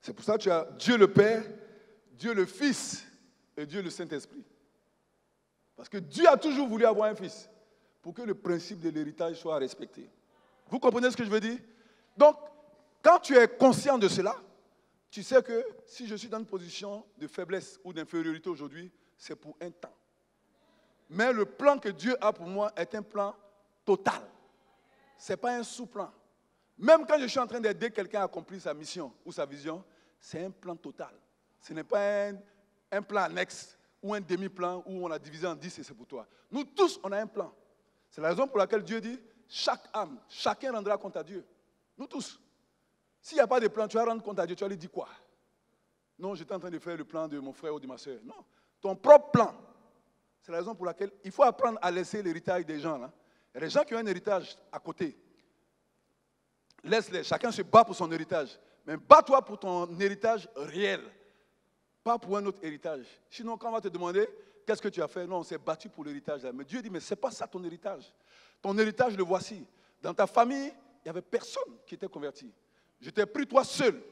C'est pour ça que tu as Dieu le Père, Dieu le Fils et Dieu le Saint-Esprit. Parce que Dieu a toujours voulu avoir un fils pour que le principe de l'héritage soit respecté. Vous comprenez ce que je veux dire? Donc, quand tu es conscient de cela, tu sais que si je suis dans une position de faiblesse ou d'infériorité aujourd'hui, c'est pour un temps. Mais le plan que Dieu a pour moi est un plan total. Ce n'est pas un sous-plan. Même quand je suis en train d'aider quelqu'un à accomplir sa mission ou sa vision, c'est un plan total. Ce n'est pas un plan annexe ou un demi-plan où on a divisé en 10 et c'est pour toi. Nous tous, on a un plan. C'est la raison pour laquelle Dieu dit, chaque âme, chacun rendra compte à Dieu. Nous tous. S'il n'y a pas de plan, tu vas rendre compte à Dieu, tu vas lui dire quoi? Non, j'étais en train de faire le plan de mon frère ou de ma soeur. Non, ton propre plan. C'est la raison pour laquelle il faut apprendre à laisser l'héritage des gens. Là. Il y a des gens qui ont un héritage à côté. Laisse-les, chacun se bat pour son héritage. Mais bats-toi pour ton héritage réel. Pas pour un autre héritage. Sinon, quand on va te demander, qu'est-ce que tu as fait? Non, on s'est battu pour l'héritage. Mais Dieu dit, mais ce n'est pas ça ton héritage. Ton héritage, le voici. Dans ta famille, il n'y avait personne qui était converti. Je t'ai pris toi seul.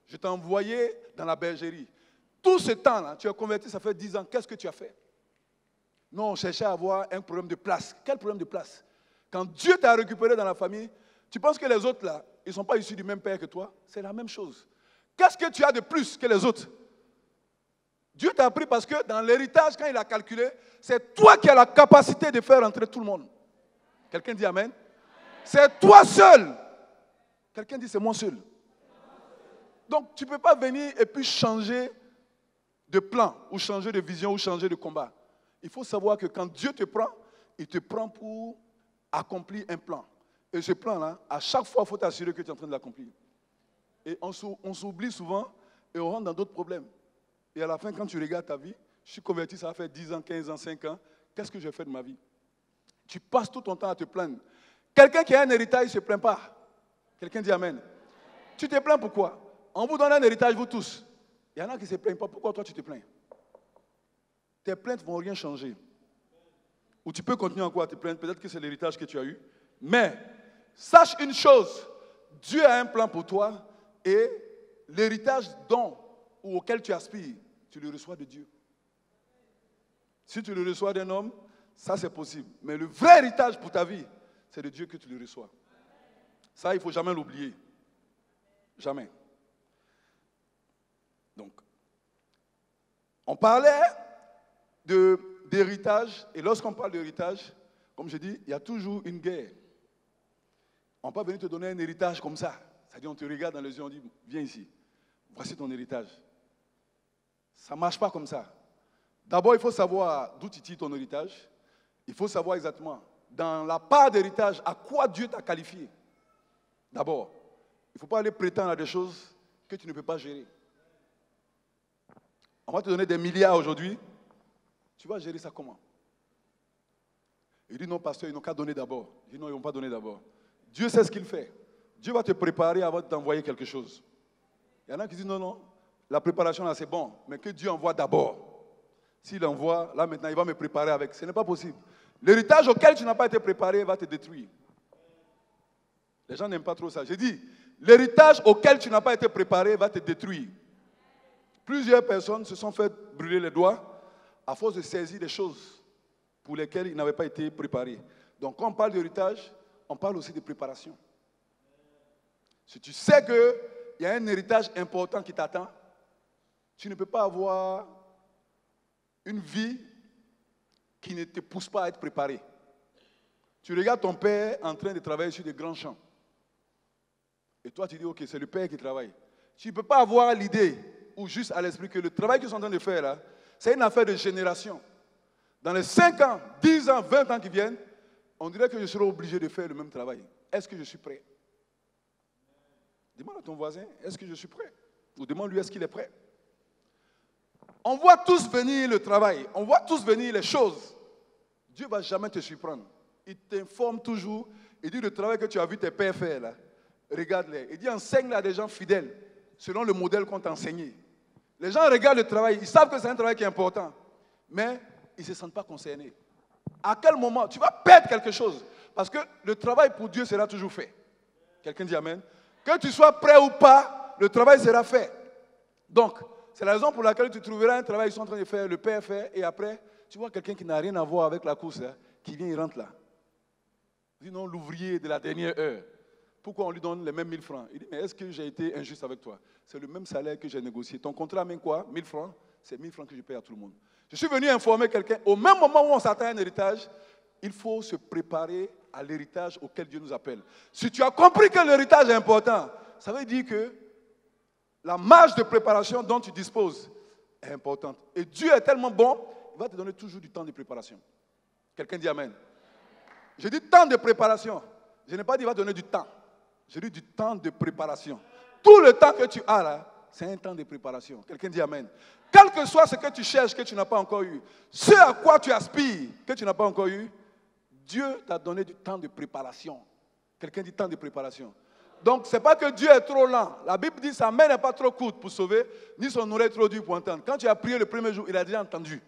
Je t'ai envoyé dans la bergerie. Tout ce temps-là, tu es converti, ça fait 10 ans. Qu'est-ce que tu as fait? Non, on cherchait à avoir un problème de place. Quel problème de place? Quand Dieu t'a récupéré dans la famille, tu penses que les autres, là, ils ne sont pas issus du même père que toi? C'est la même chose. Qu'est-ce que tu as de plus que les autres? Dieu t'a pris parce que dans l'héritage, quand il a calculé, c'est toi qui as la capacité de faire entrer tout le monde. Quelqu'un dit amen? C'est toi seul. Quelqu'un dit c'est moi seul. Donc tu ne peux pas venir et puis changer de plan, ou changer de vision, ou changer de combat. Il faut savoir que quand Dieu te prend, il te prend pour accomplir un plan. Et ce plan-là, à chaque fois, il faut t'assurer que tu es en train de l'accomplir. Et on s'oublie souvent et on rentre dans d'autres problèmes. Et à la fin, quand tu regardes ta vie, je suis converti, ça va faire 10 ans, 15 ans, 5 ans. Qu'est-ce que j'ai fait de ma vie? Tu passes tout ton temps à te plaindre. Quelqu'un qui a un héritage, il ne se plaint pas. Quelqu'un dit Amen. Tu te plains pourquoi? On vous donne un héritage, vous tous. Il y en a qui ne se plaignent pas. Pourquoi toi, tu te plains? Tes plaintes ne vont rien changer. Ou tu peux continuer encore à te plaindre. Peut-être que c'est l'héritage que tu as eu. Mais, sache une chose. Dieu a un plan pour toi et l'héritage dont ou auquel tu aspires, tu le reçois de Dieu. Si tu le reçois d'un homme, ça c'est possible. Mais le vrai héritage pour ta vie, c'est de Dieu que tu le reçois. Ça, il ne faut jamais l'oublier. Jamais. Donc, on parlait d'héritage, et lorsqu'on parle d'héritage, comme je dis, il y a toujours une guerre. On ne peut pas venir te donner un héritage comme ça. C'est-à-dire, on te regarde dans les yeux, on dit, viens ici, voici ton héritage. Ça ne marche pas comme ça. D'abord, il faut savoir d'où tu tires ton héritage. Il faut savoir exactement, dans la part d'héritage, à quoi Dieu t'a qualifié. D'abord, il ne faut pas aller prétendre à des choses que tu ne peux pas gérer. On va te donner des milliards aujourd'hui. Tu vas gérer ça comment? Il dit non, pasteur, ils n'ont qu'à donner d'abord. Il dit non, ils ne vont pas donner d'abord. Dieu sait ce qu'il fait. Dieu va te préparer avant de t'envoyer quelque chose. Il y en a qui disent non, non, la préparation là c'est bon, mais que Dieu envoie d'abord. S'il envoie, là maintenant il va me préparer avec. Ce n'est pas possible. L'héritage auquel tu n'as pas été préparé va te détruire. Les gens n'aiment pas trop ça. J'ai dit, l'héritage auquel tu n'as pas été préparé va te détruire. Plusieurs personnes se sont fait brûler les doigts à force de saisir des choses pour lesquelles ils n'avaient pas été préparés. Donc quand on parle d'héritage, on parle aussi de préparation. Si tu sais qu'il y a un héritage important qui t'attend, tu ne peux pas avoir une vie qui ne te pousse pas à être préparé. Tu regardes ton père en train de travailler sur des grands champs. Et toi, tu dis, ok, c'est le père qui travaille. Tu ne peux pas avoir l'idée ou juste à l'esprit que le travail qu'ils sont en train de faire là, c'est une affaire de génération. Dans les 5 ans, 10 ans, 20 ans qui viennent, on dirait que je serai obligé de faire le même travail. Est-ce que je suis prêt? Demande à ton voisin, est-ce que je suis prêt? Ou demande-lui, est-ce qu'il est prêt? On voit tous venir le travail, on voit tous venir les choses. Dieu ne va jamais te surprendre. Il t'informe toujours. Il dit, le travail que tu as vu tes pères faire là, regarde-les. Il dit, enseigne-les à des gens fidèles, selon le modèle qu'on t'a enseigné. Les gens regardent le travail, ils savent que c'est un travail qui est important, mais ils ne se sentent pas concernés. À quel moment tu vas perdre quelque chose? Parce que le travail pour Dieu sera toujours fait. Quelqu'un dit Amen. Que tu sois prêt ou pas, le travail sera fait. Donc, c'est la raison pour laquelle tu trouveras un travail qu'ils sont en train de faire, le père fait, et après, tu vois quelqu'un qui n'a rien à voir avec la course, hein, qui vient, il rentre là. Il dit non, l'ouvrier de la dernière heure. Pourquoi on lui donne les mêmes 1000 francs? Il dit, mais est-ce que j'ai été injuste avec toi? C'est le même salaire que j'ai négocié. Ton contrat amène quoi? 1000 francs? C'est 1000 francs que je paye à tout le monde. Je suis venu informer quelqu'un. Au même moment où on s'attend à un héritage, il faut se préparer à l'héritage auquel Dieu nous appelle. Si tu as compris que l'héritage est important, ça veut dire que la marge de préparation dont tu disposes est importante. Et Dieu est tellement bon, il va te donner toujours du temps de préparation. Quelqu'un dit Amen. Je dis temps de préparation. Je n'ai pas dit il va te donner du temps. Je dis du temps de préparation. Tout le temps que tu as là, c'est un temps de préparation. Quelqu'un dit Amen. Quel que soit ce que tu cherches, que tu n'as pas encore eu, ce à quoi tu aspires, que tu n'as pas encore eu, Dieu t'a donné du temps de préparation. Quelqu'un dit temps de préparation. Donc, ce n'est pas que Dieu est trop lent. La Bible dit sa main n'est pas trop courte pour sauver, ni son oreille trop dure pour entendre. Quand tu as prié le premier jour, il a déjà entendu.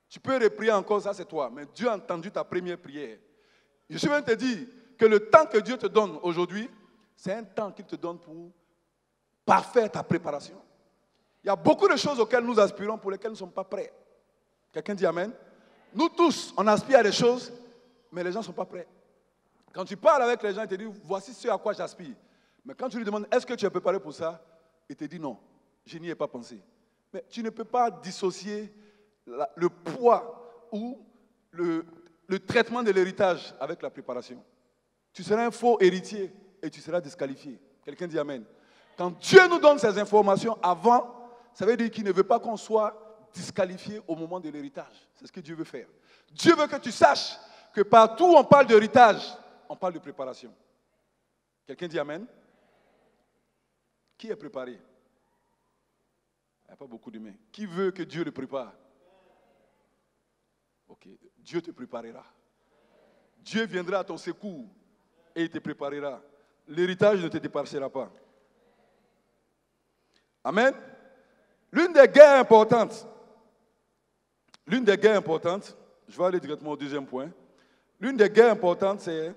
Tu peux reprier encore, ça c'est toi. Mais Dieu a entendu ta première prière. Je suis même te dire que le temps que Dieu te donne aujourd'hui, c'est un temps qu'il te donne pour parfaire ta préparation. Il y a beaucoup de choses auxquelles nous aspirons pour lesquelles nous ne sommes pas prêts. Quelqu'un dit Amen. Nous tous, on aspire à des choses, mais les gens ne sont pas prêts. Quand tu parles avec les gens, ils te disent, voici ce à quoi j'aspire. Mais quand tu lui demandes, est-ce que tu es préparé pour ça? Il te dit non, je n'y ai pas pensé. Mais tu ne peux pas dissocier le poids ou le traitement de l'héritage avec la préparation. Tu seras un faux héritier et tu seras disqualifié. Quelqu'un dit Amen. Quand Dieu nous donne ces informations avant, ça veut dire qu'il ne veut pas qu'on soit disqualifié au moment de l'héritage. C'est ce que Dieu veut faire. Dieu veut que tu saches que partout où on parle d'héritage, on parle de préparation. Quelqu'un dit Amen? Qui est préparé? Il n'y a pas beaucoup de mains. Qui veut que Dieu le prépare? Ok, Dieu te préparera. Dieu viendra à ton secours et il te préparera. L'héritage ne te dépassera pas. Amen. L'une des guerres importantes, je vais aller directement au deuxième point. L'une des guerres importantes, c'est,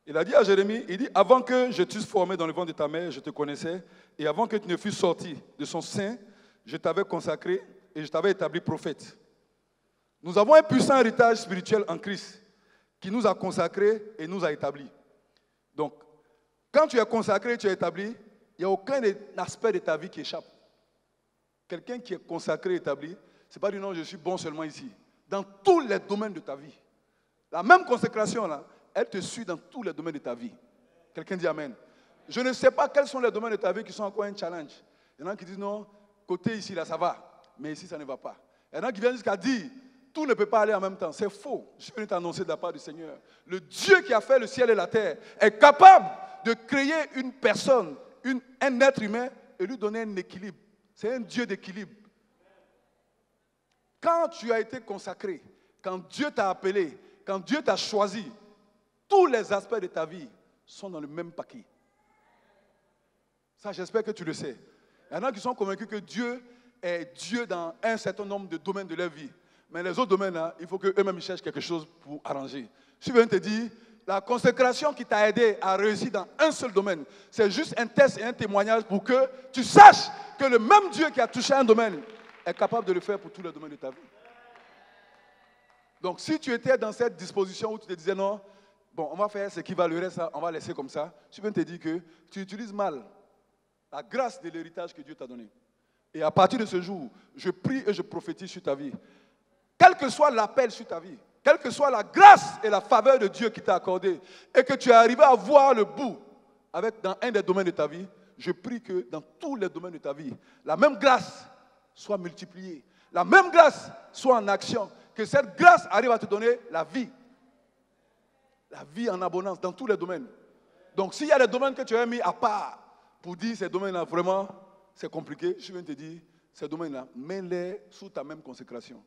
il a dit à Jérémie, il dit, avant que je t'eusse formé dans le ventre de ta mère, je te connaissais, et avant que tu ne fusses sorti de son sein, je t'avais consacré et je t'avais établi prophète. Nous avons un puissant héritage spirituel en Christ qui nous a consacrés et nous a établis. Donc, quand tu es consacré, tu es établi, il n'y a aucun aspect de ta vie qui échappe. Quelqu'un qui est consacré et établi, ce n'est pas du non, je suis bon seulement ici. Dans tous les domaines de ta vie. La même consécration, là, elle te suit dans tous les domaines de ta vie. Quelqu'un dit Amen. Je ne sais pas quels sont les domaines de ta vie qui sont encore un challenge. Il y en a qui disent non, côté ici, là, ça va. Mais ici, ça ne va pas. Il y en a qui viennent jusqu'à dire, tout ne peut pas aller en même temps. C'est faux. Je suis venu t'annoncer de la part du Seigneur. Le Dieu qui a fait le ciel et la terre est capable de créer une personne, un être humain et lui donner un équilibre. C'est un Dieu d'équilibre. Quand tu as été consacré, quand Dieu t'a appelé, quand Dieu t'a choisi, tous les aspects de ta vie sont dans le même paquet. Ça, j'espère que tu le sais. Il y en a qui sont convaincus que Dieu est Dieu dans un certain nombre de domaines de leur vie. Mais les autres domaines, là, il faut qu'eux-mêmes cherchent quelque chose pour arranger. Je viens te dire, la consécration qui t'a aidé à réussir dans un seul domaine, c'est juste un test et un témoignage pour que tu saches que le même Dieu qui a touché un domaine est capable de le faire pour tous les domaines de ta vie. Donc, si tu étais dans cette disposition où tu te disais non, bon, on va faire ce qui va le reste, on va laisser comme ça, je viens te dire que tu utilises mal la grâce de l'héritage que Dieu t'a donné. Et à partir de ce jour, je prie et je prophétise sur ta vie. Quel que soit l'appel sur ta vie, quelle que soit la grâce et la faveur de Dieu qui t'a accordé, et que tu es arrivé à voir le bout dans un des domaines de ta vie, je prie que dans tous les domaines de ta vie, la même grâce soit multipliée, la même grâce soit en action, que cette grâce arrive à te donner la vie en abondance dans tous les domaines. Donc s'il y a des domaines que tu as mis à part pour dire ces domaines-là vraiment, c'est compliqué, je viens de te dire, ces domaines-là, mets-les sous ta même consécration.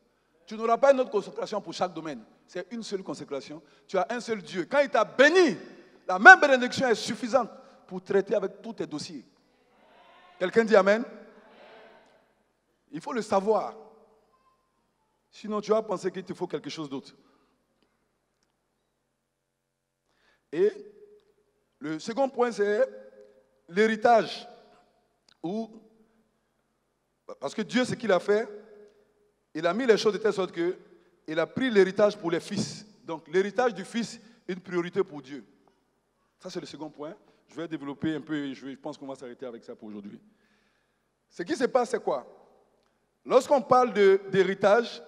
Tu n'auras pas une autre consécration pour chaque domaine. C'est une seule consécration. Tu as un seul Dieu. Quand il t'a béni, la même bénédiction est suffisante pour traiter avec tous tes dossiers. Quelqu'un dit Amen? Il faut le savoir. Sinon, tu vas penser qu'il te faut quelque chose d'autre. Et le second point, c'est l'héritage. Parce que Dieu, ce qu'il a fait, il a mis les choses de telle sorte qu'il a pris l'héritage pour les fils. Donc l'héritage du fils est une priorité pour Dieu. Ça, c'est le second point. Je vais développer un peu et je pense qu'on va s'arrêter avec ça pour aujourd'hui. Ce qui se passe, c'est quoi? Lorsqu'on parle d'héritage,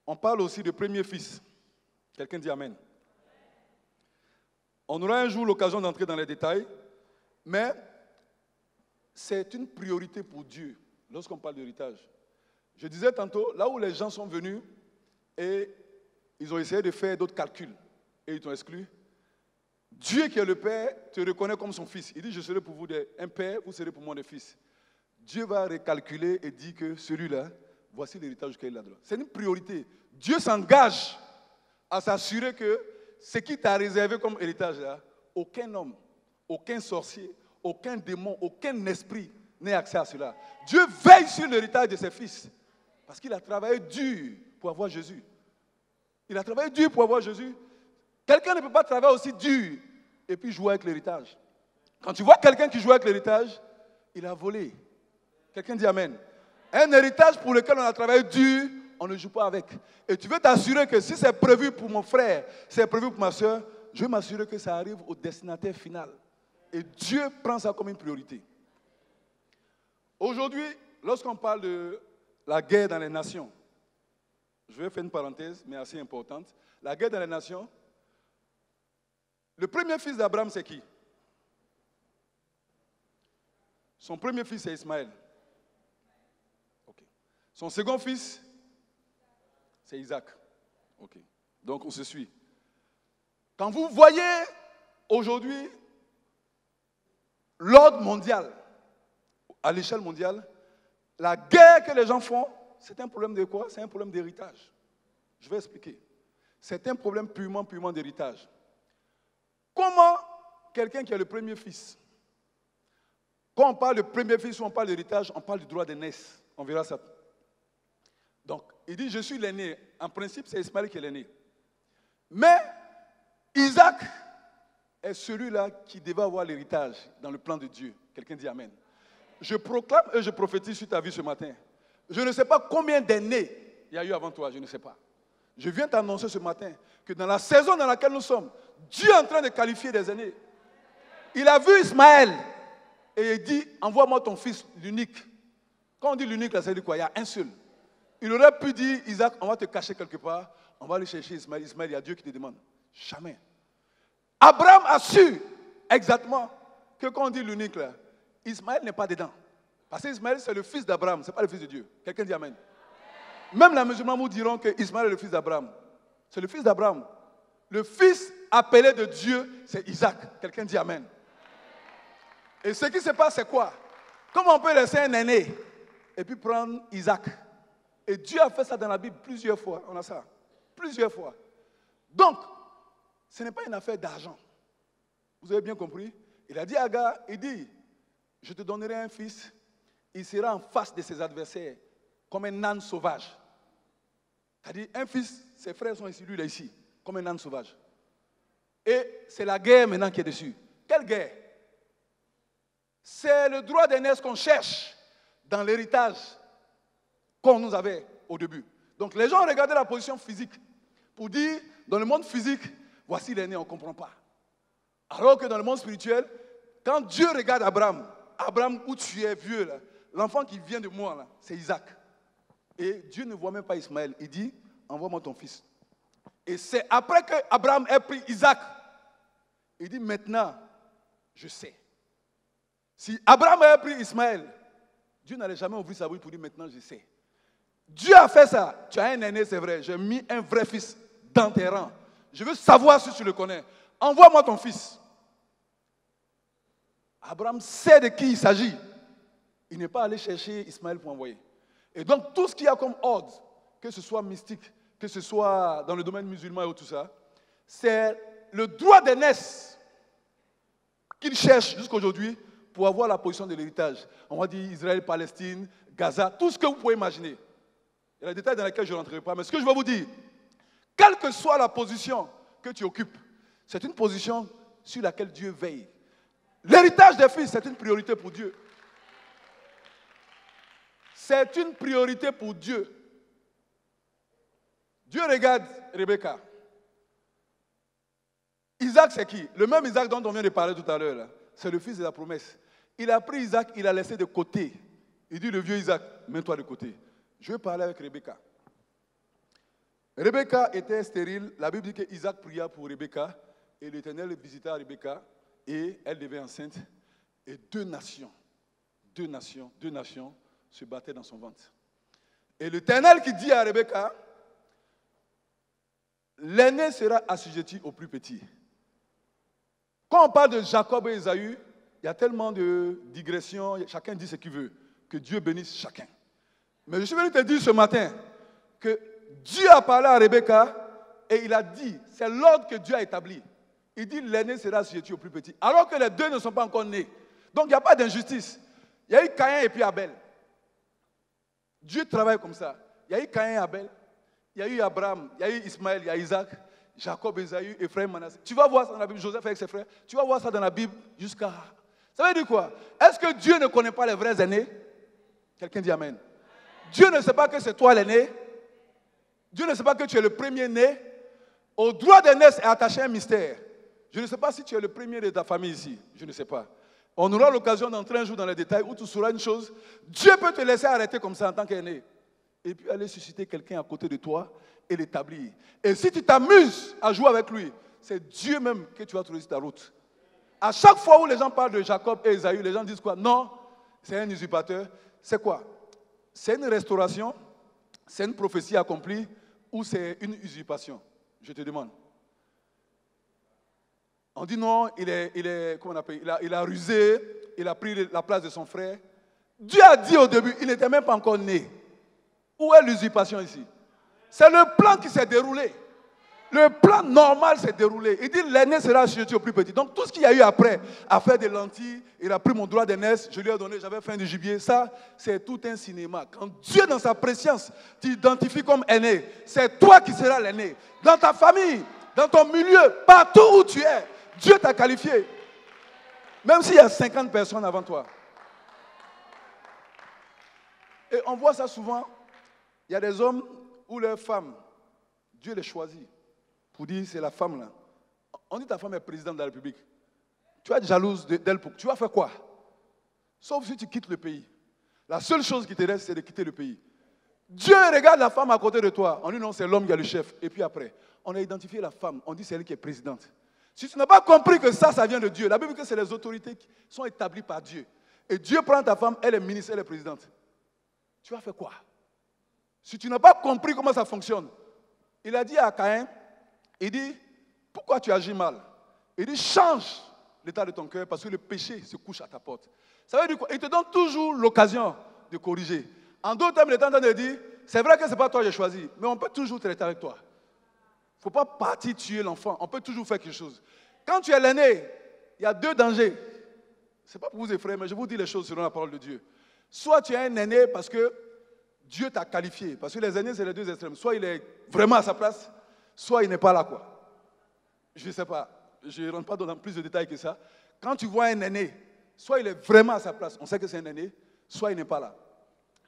on parle aussi de premier fils. Quelqu'un dit Amen. On aura un jour l'occasion d'entrer dans les détails, mais c'est une priorité pour Dieu lorsqu'on parle d'héritage. Je disais tantôt, là où les gens sont venus et ils ont essayé de faire d'autres calculs et ils t'ont exclu, Dieu qui est le Père te reconnaît comme son fils. Il dit, je serai pour vous un père, vous serez pour moi des fils. Dieu va recalculer et dit que celui-là, voici l'héritage qu'il a donné. C'est une priorité. Dieu s'engage à s'assurer que ce qui t'a réservé comme héritage là, aucun homme, aucun sorcier, aucun démon, aucun esprit n'ait accès à cela. Dieu veille sur l'héritage de ses fils. Parce qu'il a travaillé dur pour avoir Jésus. Il a travaillé dur pour avoir Jésus. Quelqu'un ne peut pas travailler aussi dur et puis jouer avec l'héritage. Quand tu vois quelqu'un qui joue avec l'héritage, il a volé. Quelqu'un dit Amen. Un héritage pour lequel on a travaillé dur, on ne joue pas avec. Et tu veux t'assurer que si c'est prévu pour mon frère, c'est prévu pour ma soeur, je veux m'assurer que ça arrive au destinataire final. Et Dieu prend ça comme une priorité. Aujourd'hui, lorsqu'on parle de la guerre dans les nations, je vais faire une parenthèse, mais assez importante. La guerre dans les nations, le premier fils d'Abraham, c'est qui? Son premier fils, c'est Ismaël. Son second fils, c'est Isaac. Ok. Donc on se suit. Quand vous voyez aujourd'hui l'ordre mondial, à l'échelle mondiale, la guerre que les gens font, c'est un problème de quoi? C'est un problème d'héritage. Je vais expliquer. C'est un problème purement d'héritage. Comment quelqu'un qui a le premier fils, quand on parle de premier fils ou on parle d'héritage, on parle du droit d'aînesse. On verra ça. Donc, il dit, je suis l'aîné. En principe, c'est Ismaël qui est l'aîné. Mais Isaac est celui-là qui devait avoir l'héritage dans le plan de Dieu. Quelqu'un dit Amen. Je proclame et je prophétise sur ta vie ce matin. Je ne sais pas combien d'aînés il y a eu avant toi, je ne sais pas. Je viens t'annoncer ce matin que dans la saison dans laquelle nous sommes, Dieu est en train de qualifier des aînés. Il a vu Ismaël et il dit, envoie-moi ton fils, l'unique. Quand on dit l'unique, là, ça veut dire quoi? Il y a un seul. Il aurait pu dire, Isaac, on va te cacher quelque part, on va aller chercher Ismaël. Ismaël, il y a Dieu qui te demande. Jamais. Abraham a su exactement que quand on dit l'unique, là, Ismaël n'est pas dedans. Parce que Ismaël, c'est le fils d'Abraham, ce n'est pas le fils de Dieu. Quelqu'un dit Amen. Même les musulmans vous diront que Ismaël est le fils d'Abraham. C'est le fils d'Abraham. Le fils appelé de Dieu, c'est Isaac. Quelqu'un dit Amen. Et ce qui se passe, c'est quoi? Comment on peut laisser un aîné et puis prendre Isaac? Et Dieu a fait ça dans la Bible plusieurs fois. On a ça. Plusieurs fois. Donc, ce n'est pas une affaire d'argent. Vous avez bien compris? Il a dit à Agar, il dit, je te donnerai un fils, il sera en face de ses adversaires, comme un âne sauvage. C'est-à-dire, un fils, ses frères sont ici, lui il est ici, comme un âne sauvage. Et c'est la guerre maintenant qui est dessus. Quelle guerre? C'est le droit d'aînesse qu'on cherche dans l'héritage qu'on nous avait au début. Donc les gens regardaient la position physique pour dire, dans le monde physique, voici l'aîné, on ne comprend pas. Alors que dans le monde spirituel, quand Dieu regarde Abraham, Abraham, où tu es vieux, là, l'enfant qui vient de moi, là, c'est Isaac. Et Dieu ne voit même pas Ismaël. Il dit, envoie-moi ton fils. Et c'est après que Abraham ait pris Isaac, il dit, maintenant, je sais. Si Abraham avait pris Ismaël, Dieu n'allait jamais ouvrir sa bouche pour dire, maintenant, je sais. Dieu a fait ça. Tu as un aîné, c'est vrai. J'ai mis un vrai fils dans tes rangs. Je veux savoir si tu le connais. Envoie-moi ton fils. Abraham sait de qui il s'agit. Il n'est pas allé chercher Ismaël pour envoyer. Et donc, tout ce qu'il y a comme ordre, que ce soit mystique, que ce soit dans le domaine musulman et tout ça, c'est le droit d'aînesse qu'il cherche jusqu'à aujourd'hui pour avoir la position de l'héritage. On va dire Israël, Palestine, Gaza, tout ce que vous pouvez imaginer. Il y a des détails dans lesquels je ne rentrerai pas, mais ce que je vais vous dire, quelle que soit la position que tu occupes, c'est une position sur laquelle Dieu veille. L'héritage des fils, c'est une priorité pour Dieu. C'est une priorité pour Dieu. Dieu regarde Rebecca. Isaac, c'est qui? Le même Isaac dont on vient de parler tout à l'heure. C'est le fils de la promesse. Il a pris Isaac, il l'a laissé de côté. Il dit, le vieux Isaac, mets-toi de côté. Je vais parler avec Rebecca. Rebecca était stérile. La Bible dit que Isaac pria pour Rebecca. Et l'Éternel visita Rebecca. Et elle devait enceinte. Et deux nations se battaient dans son ventre. Et l'Éternel qui dit à Rebecca, l'aîné sera assujetti au plus petit. Quand on parle de Jacob et Ésaü, il y a tellement de digressions, chacun dit ce qu'il veut. Que Dieu bénisse chacun. Mais je suis venu te dire ce matin que Dieu a parlé à Rebecca et il a dit, c'est l'ordre que Dieu a établi. Il dit l'aîné sera assujetti au plus petit. Alors que les deux ne sont pas encore nés. Donc il n'y a pas d'injustice. Il y a eu Caïn et puis Abel. Dieu travaille comme ça. Il y a eu Caïn et Abel. Il y a eu Abraham. Il y a eu Ismaël. Il y a Isaac. Jacob, Ésaü, Ephraim, Manassé. Tu vas voir ça dans la Bible. Joseph avec ses frères. Tu vas voir ça dans la Bible jusqu'à... Ça veut dire quoi? Est-ce que Dieu ne connaît pas les vrais aînés? Quelqu'un dit Amen. Dieu ne sait pas que c'est toi l'aîné. Dieu ne sait pas que tu es le premier né. Au droit d'aînesse est attaché un mystère. Je ne sais pas si tu es le premier de ta famille ici. Je ne sais pas. On aura l'occasion d'entrer un jour dans les détails où tu sauras une chose. Dieu peut te laisser arrêter comme ça en tant qu'aîné. Et puis aller susciter quelqu'un à côté de toi et l'établir. Et si tu t'amuses à jouer avec lui, c'est Dieu même que tu vas trouver sur ta route. À chaque fois où les gens parlent de Jacob et Ésaü, les gens disent quoi? Non, c'est un usurpateur. C'est quoi? C'est une restauration c'est une prophétie accomplie ou c'est une usurpation? Je te demande. On dit non, comment on appelle, il a rusé, il a pris la place de son frère. Dieu a dit au début, il n'était même pas encore né. Où est l'usurpation ici? C'est le plan qui s'est déroulé. Le plan normal s'est déroulé. Il dit l'aîné sera assujetti au plus petit. Donc tout ce qu'il y a eu après, à faire des lentilles, il a pris mon droit d'aînesse, je lui ai donné, j'avais faim du gibier. Ça, c'est tout un cinéma. Quand Dieu, dans sa préscience, t'identifie comme aîné, c'est toi qui seras l'aîné. Dans ta famille, dans ton milieu, partout où tu es, Dieu t'a qualifié. Même s'il y a 50 personnes avant toi. Et on voit ça souvent. Il y a des hommes ou leurs femmes, Dieu les choisit pour dire c'est la femme là. On dit ta femme est présidente de la République. Tu vas être jalouse d'elle pour. Tu vas faire quoi? Sauf si tu quittes le pays. La seule chose qui te reste, c'est de quitter le pays. Dieu regarde la femme à côté de toi. On dit non, c'est l'homme qui est le chef. Et puis après, on a identifié la femme. On dit c'est elle qui est présidente. Si tu n'as pas compris que ça vient de Dieu, la Bible dit que c'est les autorités qui sont établies par Dieu. Et Dieu prend ta femme, elle est ministre, elle est présidente. Tu vas faire quoi? Si tu n'as pas compris comment ça fonctionne, il a dit à Caïn, il dit, pourquoi tu agis mal? Il dit, change l'état de ton cœur parce que le péché se couche à ta porte. Ça veut dire quoi? Il te donne toujours l'occasion de corriger. En d'autres termes, il est en train de dire, c'est vrai que ce n'est pas toi que j'ai choisi, mais on peut toujours traiter avec toi. Il ne faut pas partir tuer l'enfant, on peut toujours faire quelque chose. Quand tu es l'aîné, il y a deux dangers. Ce n'est pas pour vous effrayer, mais je vous dis les choses selon la parole de Dieu. Soit tu es un aîné parce que Dieu t'a qualifié. Parce que les aînés, c'est les deux extrêmes. Soit il est vraiment à sa place, soit il n'est pas là, quoi. Je ne sais pas. Je ne rentre pas dans plus de détails que ça. Quand tu vois un aîné, soit il est vraiment à sa place, on sait que c'est un aîné, soit il n'est pas là.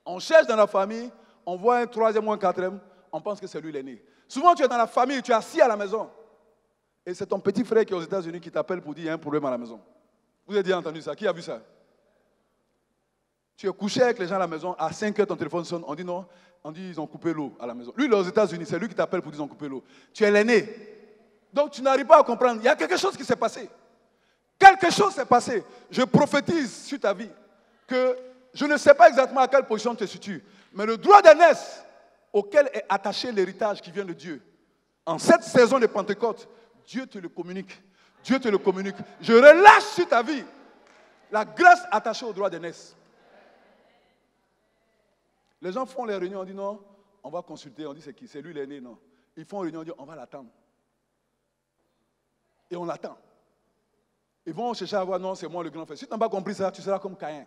On cherche dans la famille, on voit un troisième ou un quatrième, on pense que c'est lui l'aîné. Souvent, tu es dans la famille, tu es assis à la maison. Et c'est ton petit frère qui est aux États-Unis qui t'appelle pour dire qu'il y a un problème à la maison. Vous avez déjà entendu ça? Qui a vu ça? Tu es couché avec les gens à la maison, à 5 heures, ton téléphone sonne, on dit non, on dit ils ont coupé l'eau à la maison. Lui, il est aux États-Unis, c'est lui qui t'appelle pour dire ils ont coupé l'eau. Tu es l'aîné. Donc tu n'arrives pas à comprendre. Il y a quelque chose qui s'est passé. Quelque chose s'est passé. Je prophétise sur ta vie que je ne sais pas exactement à quelle position tu te situes, mais le droit d'aînesse auquel est attaché l'héritage qui vient de Dieu, en cette saison de Pentecôte, Dieu te le communique. Dieu te le communique. Je relâche sur ta vie la grâce attachée au droit d'aînesse. Les gens font les réunions, on dit non, on va consulter, on dit c'est qui? C'est lui l'aîné, non. Ils font une réunion, on dit on va l'attendre. Et on l'attend. Ils vont chercher à voir, non, c'est moi le grand frère. Si tu n'as pas compris ça, tu seras comme Caïn.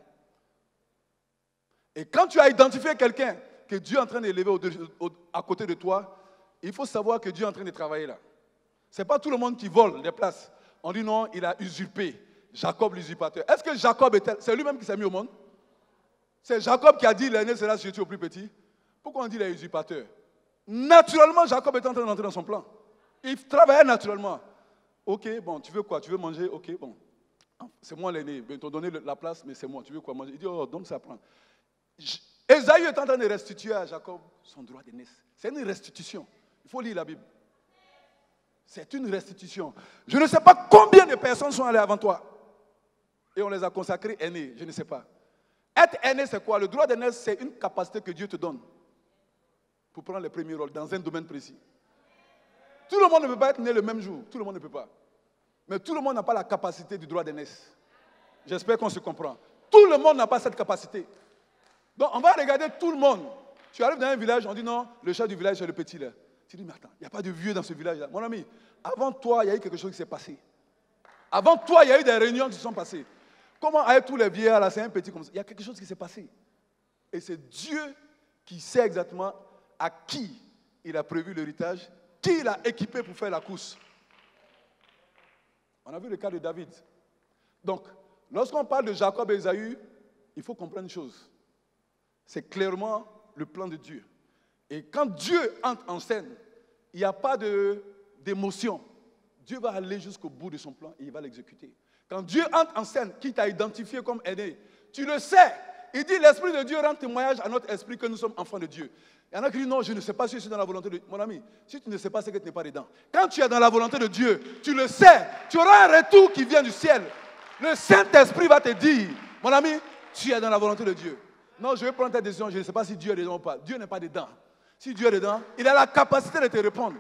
Et quand tu as identifié quelqu'un que Dieu est en train d'élever à côté de toi, il faut savoir que Dieu est en train de travailler là. Ce n'est pas tout le monde qui vole des places. On dit non, il a usurpé. Jacob l'usurpateur. Est-ce que Jacob c'est lui-même qui s'est mis au monde? C'est Jacob qui a dit l'aîné sera assujetti au plus petit. Pourquoi on dit les usurpateurs? Naturellement, Jacob est en train d'entrer dans son plan. Il travaillait naturellement. Ok, bon, tu veux quoi? Tu veux manger? Ok, bon. C'est moi l'aîné. Ils t'ont donné la place, mais c'est moi. Tu veux quoi manger? Il dit, oh, donc ça prend. Ésaü est en train de restituer à Jacob son droit d'aînesse. C'est une restitution. Il faut lire la Bible. C'est une restitution. Je ne sais pas combien de personnes sont allées avant toi. Et on les a consacrés aînés. Je ne sais pas. Être aîné, c'est quoi? Le droit d'aînesse, c'est une capacité que Dieu te donne pour prendre les premiers rôles dans un domaine précis. Tout le monde ne peut pas être né le même jour. Tout le monde ne peut pas. Mais tout le monde n'a pas la capacité du droit d'aînesse. J'espère qu'on se comprend. Tout le monde n'a pas cette capacité. Donc, on va regarder tout le monde. Tu arrives dans un village, on dit non, le chef du village, c'est le petit là. Tu dis, mais attends, il n'y a pas de vieux dans ce village-là. Mon ami, avant toi, il y a eu quelque chose qui s'est passé. Avant toi, il y a eu des réunions qui se sont passées. Comment avec tous les vieillards là, c'est un petit comme ça? Il y a quelque chose qui s'est passé. Et c'est Dieu qui sait exactement à qui il a prévu l'héritage, qui il a équipé pour faire la course. On a vu le cas de David. Donc, lorsqu'on parle de Jacob et Ésaü, il faut comprendre une chose. C'est clairement le plan de Dieu. Et quand Dieu entre en scène, il n'y a pas d'émotion. Dieu va aller jusqu'au bout de son plan et il va l'exécuter. Quand Dieu entre en scène, qui t'a identifié comme aîné, tu le sais. Il dit, l'Esprit de Dieu rend témoignage à notre esprit que nous sommes enfants de Dieu. Il y en a qui disent, non, je ne sais pas si je suis dans la volonté de Dieu. Mon ami, si tu ne sais pas, c'est que tu n'es pas dedans. Quand tu es dans la volonté de Dieu, tu le sais. Tu auras un retour qui vient du ciel. Le Saint-Esprit va te dire, mon ami, tu es dans la volonté de Dieu. Non, je vais prendre ta décision, je ne sais pas si Dieu est dedans ou pas. Dieu n'est pas dedans. Si Dieu est dedans, il a la capacité de te répondre.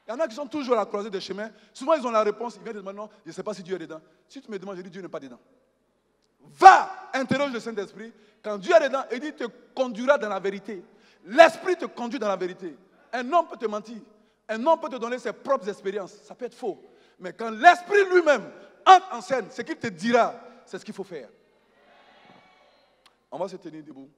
Il y en a qui sont toujours à la croisée des chemins. Souvent, ils ont la réponse. Ils viennent te demander, non, je ne sais pas si Dieu est dedans. Si tu me demandes, je dis, Dieu n'est pas dedans. Va, interroge le Saint-Esprit. Quand Dieu est dedans, il dit, te conduira dans la vérité. L'Esprit te conduit dans la vérité. Un homme peut te mentir. Un homme peut te donner ses propres expériences. Ça peut être faux. Mais quand l'Esprit lui-même entre en scène, ce qu'il te dira, c'est ce qu'il faut faire. On va se tenir debout.